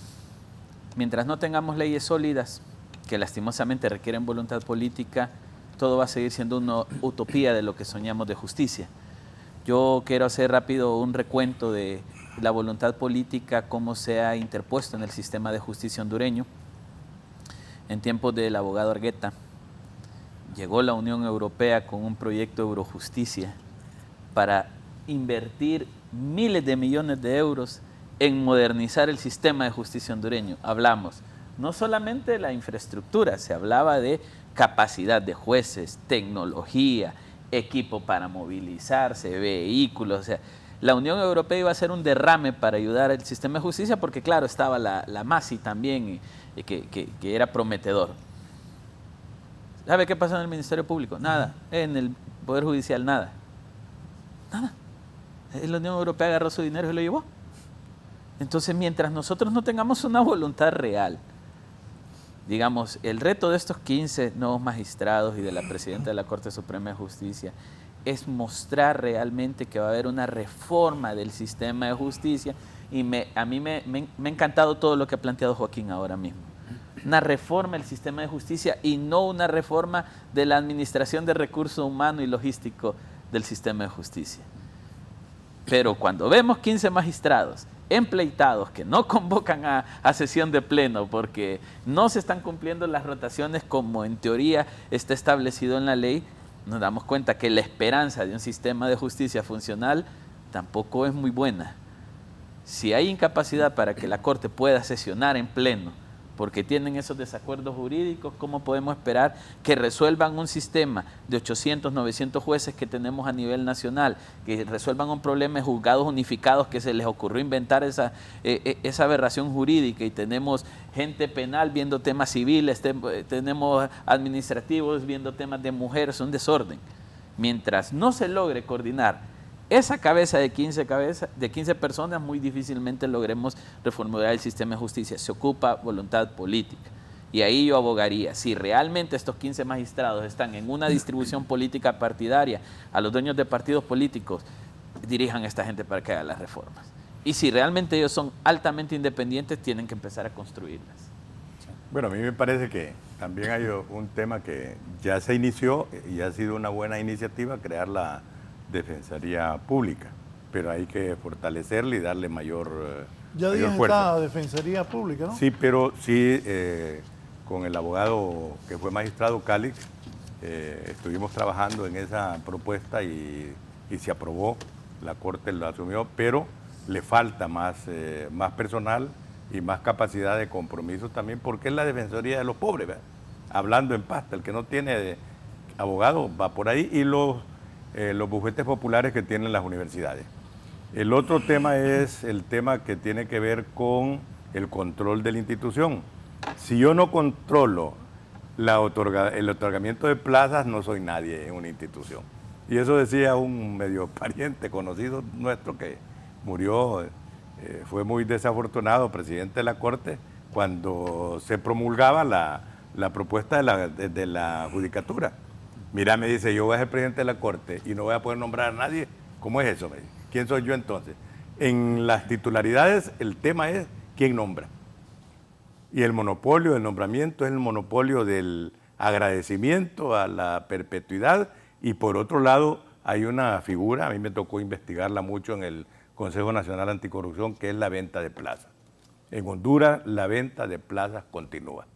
Mientras no tengamos leyes sólidas, que lastimosamente requieren voluntad política, todo va a seguir siendo una utopía de lo que soñamos de justicia. Yo quiero hacer rápido un recuento de la voluntad política, cómo se ha interpuesto en el sistema de justicia hondureño. En tiempos del abogado Argueta, llegó la Unión Europea con un proyecto de Eurojusticia para invertir miles de millones de euros en modernizar el sistema de justicia hondureño. Hablamos no solamente de la infraestructura, se hablaba de capacidad de jueces, tecnología, equipo para movilizarse, vehículos, o sea, la Unión Europea iba a hacer un derrame para ayudar al sistema de justicia porque, claro, estaba la MASI también, que era prometedor. ¿Sabe qué pasó en el Ministerio Público? Nada. En el Poder Judicial, nada. Nada. La Unión Europea agarró su dinero y lo llevó. Entonces, mientras nosotros no tengamos una voluntad real, digamos, el reto de estos 15 nuevos magistrados y de la presidenta de la Corte Suprema de Justicia es mostrar realmente que va a haber una reforma del sistema de justicia y a mí me ha encantado todo lo que ha planteado Joaquín ahora mismo. Una reforma del sistema de justicia y no una reforma de la administración de recursos humanos y logístico del sistema de justicia. Pero cuando vemos 15 magistrados empleitados que no convocan a sesión de pleno porque no se están cumpliendo las rotaciones como en teoría está establecido en la ley, nos damos cuenta que la esperanza de un sistema de justicia funcional tampoco es muy buena. Si hay incapacidad para que la Corte pueda sesionar en pleno porque tienen esos desacuerdos jurídicos, ¿cómo podemos esperar que resuelvan un sistema de 800, 900 jueces que tenemos a nivel nacional, que resuelvan un problema de juzgados unificados que se les ocurrió inventar esa aberración jurídica y tenemos gente penal viendo temas civiles, tenemos administrativos viendo temas de mujeres, un desorden? Mientras no se logre coordinar esa cabeza de 15 personas, muy difícilmente logremos reformular el sistema de justicia. Se ocupa voluntad política. Y ahí yo abogaría, si realmente estos 15 magistrados están en una distribución política partidaria, a los dueños de partidos políticos, dirijan a esta gente para que haga las reformas. Y si realmente ellos son altamente independientes, tienen que empezar a construirlas. Bueno, a mí me parece que también hay un tema que ya se inició y ha sido una buena iniciativa, crear la Defensoría Pública, pero hay que fortalecerla y darle mayor fuerza. Esta Defensoría Pública, ¿no? Sí, pero sí, con el abogado que fue magistrado Calix, estuvimos trabajando en esa propuesta y se aprobó, la Corte lo asumió, pero le falta más personal y más capacidad de compromiso también, porque es la Defensoría de los pobres, ¿verdad? Hablando en pasta, el que no tiene abogado va por ahí y los bufetes populares que tienen las universidades. El otro tema es el tema que tiene que ver con el control de la institución. Si yo no controlo el otorgamiento de plazas, no soy nadie en una institución. Y eso decía un medio pariente conocido nuestro que murió, fue muy desafortunado, presidente de la Corte, cuando se promulgaba la propuesta de la judicatura. Mira, me dice, yo voy a ser presidente de la Corte y no voy a poder nombrar a nadie. ¿Cómo es eso? Me dice. ¿Quién soy yo entonces? En las titularidades el tema es quién nombra. Y el monopolio del nombramiento es el monopolio del agradecimiento a la perpetuidad. Y por otro lado hay una figura, a mí me tocó investigarla mucho en el Consejo Nacional Anticorrupción, que es la venta de plazas. En Honduras la venta de plazas continúa.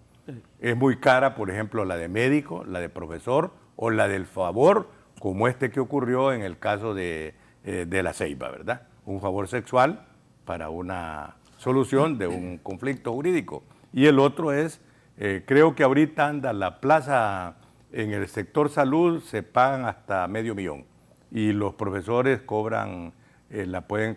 Es muy cara, por ejemplo, la de médico, la de profesor o la del favor, como este que ocurrió en el caso de La Ceiba, ¿verdad? Un favor sexual para una solución de un conflicto jurídico. Y el otro es, creo que ahorita anda la plaza en el sector salud, se pagan hasta $500,000 y los profesores cobran, la pueden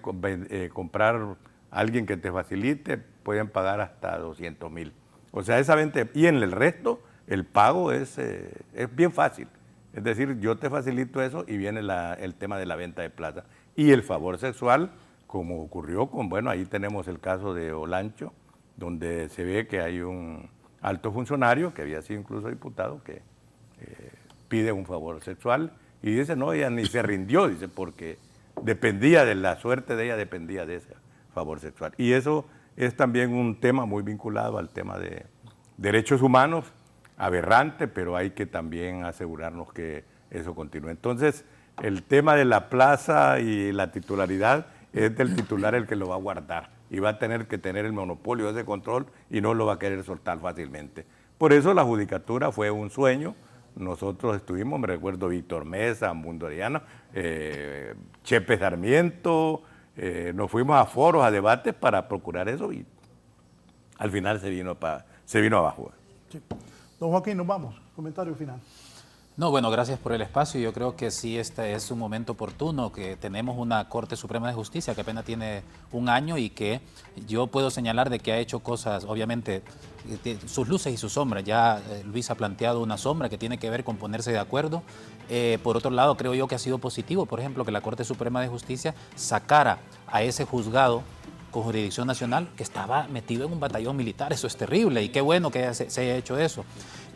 comprar alguien que te facilite, pueden pagar hasta 200,000. O sea, esa venta, y en el resto el pago es bien fácil. Es decir, yo te facilito eso y viene el tema de la venta de plata. Y el favor sexual, como ocurrió con, bueno, ahí tenemos el caso de Olancho, donde se ve que hay un alto funcionario, que había sido incluso diputado, que pide un favor sexual y dice, no, ella ni se rindió, dice, porque dependía de la suerte de ella, dependía de ese favor sexual. Y eso es también un tema muy vinculado al tema de derechos humanos, aberrante, pero hay que también asegurarnos que eso continúe. Entonces, el tema de la plaza y la titularidad es del titular el que lo va a guardar y va a tener que tener el monopolio de ese control y no lo va a querer soltar fácilmente. Por eso la judicatura fue un sueño. Nosotros estuvimos, me recuerdo, Víctor Mesa, Mundo Ariana, Chepe Sarmiento, nos fuimos a foros, a debates para procurar eso y al final se vino abajo. Sí. Don Joaquín, nos vamos. Comentario final. No, bueno, gracias por el espacio. Yo creo que sí, este es un momento oportuno, que tenemos una Corte Suprema de Justicia que apenas tiene un año y que yo puedo señalar de que ha hecho cosas, obviamente, sus luces y sus sombras. Ya Luis ha planteado una sombra que tiene que ver con ponerse de acuerdo. Por otro lado, creo yo que ha sido positivo, por ejemplo, que la Corte Suprema de Justicia sacara a ese juzgado con jurisdicción nacional que estaba metido en un batallón militar. Eso es terrible y qué bueno que se haya hecho eso.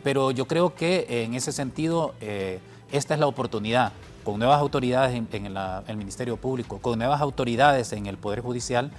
Pero yo creo que en ese sentido esta es la oportunidad, con nuevas autoridades en el Ministerio Público, con nuevas autoridades en el Poder Judicial.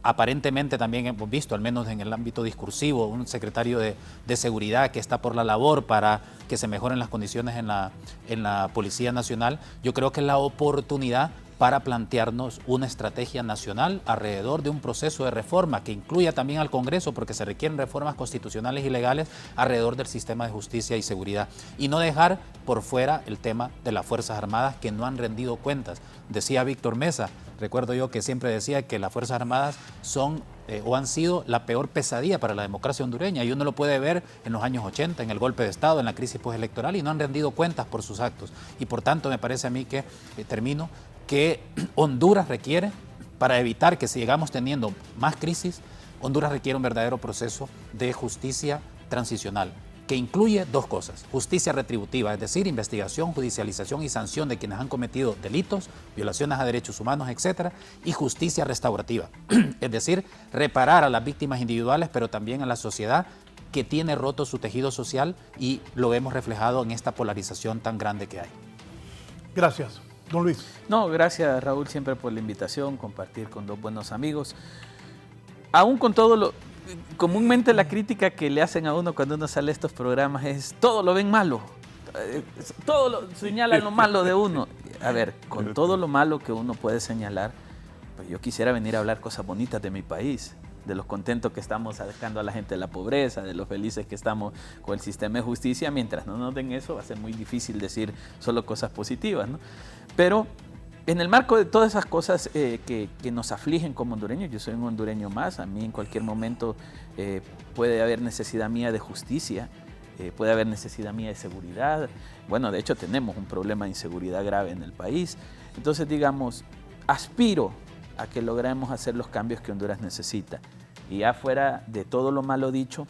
Aparentemente también hemos visto, al menos en el ámbito discursivo, un secretario de Seguridad que está por la labor para que se mejoren las condiciones en la Policía Nacional. Yo creo que es la oportunidad para plantearnos una estrategia nacional alrededor de un proceso de reforma que incluya también al Congreso, porque se requieren reformas constitucionales y legales alrededor del sistema de justicia y seguridad. Y no dejar por fuera el tema de las Fuerzas Armadas que no han rendido cuentas. Decía Víctor Mesa, recuerdo yo que siempre decía que las Fuerzas Armadas son o han sido la peor pesadilla para la democracia hondureña, y uno lo puede ver en los años 80, en el golpe de Estado, en la crisis postelectoral, y no han rendido cuentas por sus actos. Y por tanto me parece a mí que, termino, que Honduras requiere, para evitar que sigamos teniendo más crisis, Honduras requiere un verdadero proceso de justicia transicional, que incluye dos cosas: justicia retributiva, es decir, investigación, judicialización y sanción de quienes han cometido delitos, violaciones a derechos humanos, etcétera, y justicia restaurativa, es decir, reparar a las víctimas individuales, pero también a la sociedad que tiene roto su tejido social, y lo vemos reflejado en esta polarización tan grande que hay. Gracias. Don Luis. No, gracias Raúl siempre por la invitación, compartir con dos buenos amigos. Aún con todo lo... Comúnmente la crítica que le hacen a uno cuando uno sale a estos programas es todo lo ven malo, señalan lo malo de uno. A ver, con todo lo malo que uno puede señalar, pues yo quisiera venir a hablar cosas bonitas de mi país, de los contentos que estamos sacando a la gente de la pobreza, de los felices que estamos con el sistema de justicia. Mientras no nos den eso, va a ser muy difícil decir solo cosas positivas, ¿no? Pero en el marco de todas esas cosas que nos afligen como hondureños, yo soy un hondureño más, a mí en cualquier momento puede haber necesidad mía de justicia, puede haber necesidad mía de seguridad. Bueno, de hecho tenemos un problema de inseguridad grave en el país. Entonces, digamos, aspiro a que logremos hacer los cambios que Honduras necesita. Y ya fuera de todo lo malo dicho,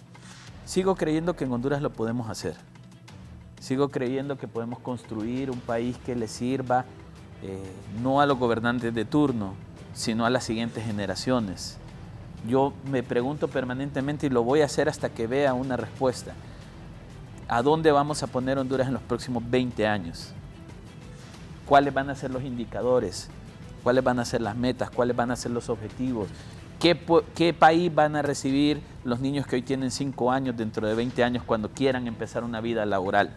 sigo creyendo que en Honduras lo podemos hacer. Sigo creyendo que podemos construir un país que le sirva no a los gobernantes de turno, sino a las siguientes generaciones. Yo me pregunto permanentemente y lo voy a hacer hasta que vea una respuesta. ¿A dónde vamos a poner Honduras en los próximos 20 años? ¿Cuáles van a ser los indicadores? ¿Cuáles van a ser las metas? ¿Cuáles van a ser los objetivos? ¿Qué país van a recibir los niños que hoy tienen 5 años dentro de 20 años cuando quieran empezar una vida laboral?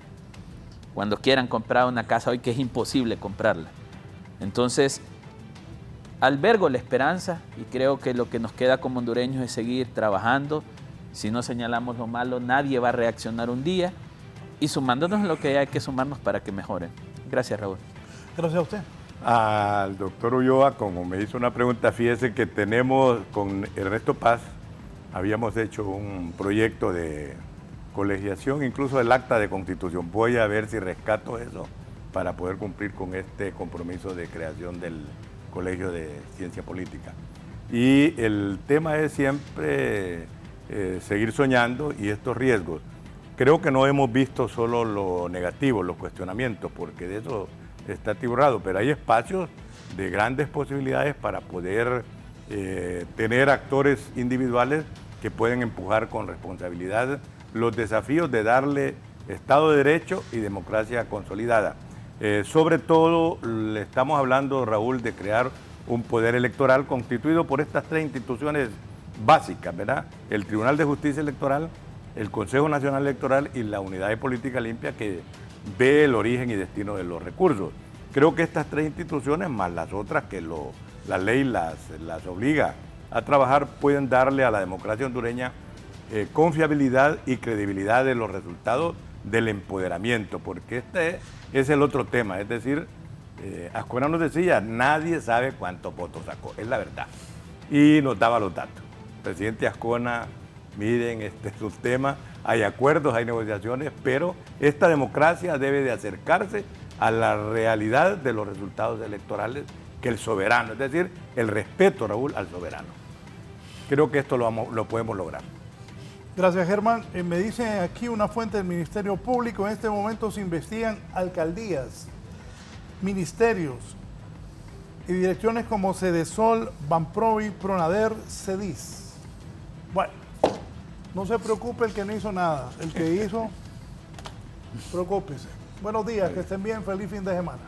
Cuando quieran comprar una casa hoy que es imposible comprarla. Entonces, albergo la esperanza y creo que lo que nos queda como hondureños es seguir trabajando. Si no señalamos lo malo, nadie va a reaccionar un día y sumándonos lo que hay que sumarnos para que mejoren. Gracias, Raúl. Gracias a usted. Al doctor Ulloa, como me hizo una pregunta, fíjese que tenemos con Ernesto Paz, habíamos hecho un proyecto de colegiación, incluso el acta de constitución. Voy a ver si rescato eso para poder cumplir con este compromiso de creación del Colegio de Ciencia Política. Y el tema es siempre seguir soñando y estos riesgos. Creo que no hemos visto solo lo negativo, los cuestionamientos, porque de eso está atiborrado, pero hay espacios de grandes posibilidades para poder tener actores individuales que pueden empujar con responsabilidad los desafíos de darle Estado de Derecho y democracia consolidada. Sobre todo, le estamos hablando, Raúl, de crear un poder electoral constituido por estas 3 instituciones básicas, ¿verdad? El Tribunal de Justicia Electoral, el Consejo Nacional Electoral y la Unidad de Política Limpia, que ve el origen y destino de los recursos. Creo que estas 3 instituciones, más las otras que la ley las obliga a trabajar, pueden darle a la democracia hondureña confiabilidad y credibilidad de los resultados del empoderamiento, porque este es el otro tema, es decir, Azcona nos decía, nadie sabe cuántos votos sacó, es la verdad, y nos daba los datos. Presidente Azcona, miren, este es un tema, hay acuerdos, hay negociaciones, pero esta democracia debe de acercarse a la realidad de los resultados electorales que el soberano, es decir, el respeto, Raúl, al soberano. Creo que esto lo podemos lograr. Gracias, Germán. Me dice aquí una fuente del Ministerio Público, en este momento se investigan alcaldías, ministerios y direcciones como Cedesol, Banprovi, Pronader, Cedis. Bueno, no se preocupe el que no hizo nada, el que hizo, preocúpese. Buenos días, que estén bien, feliz fin de semana.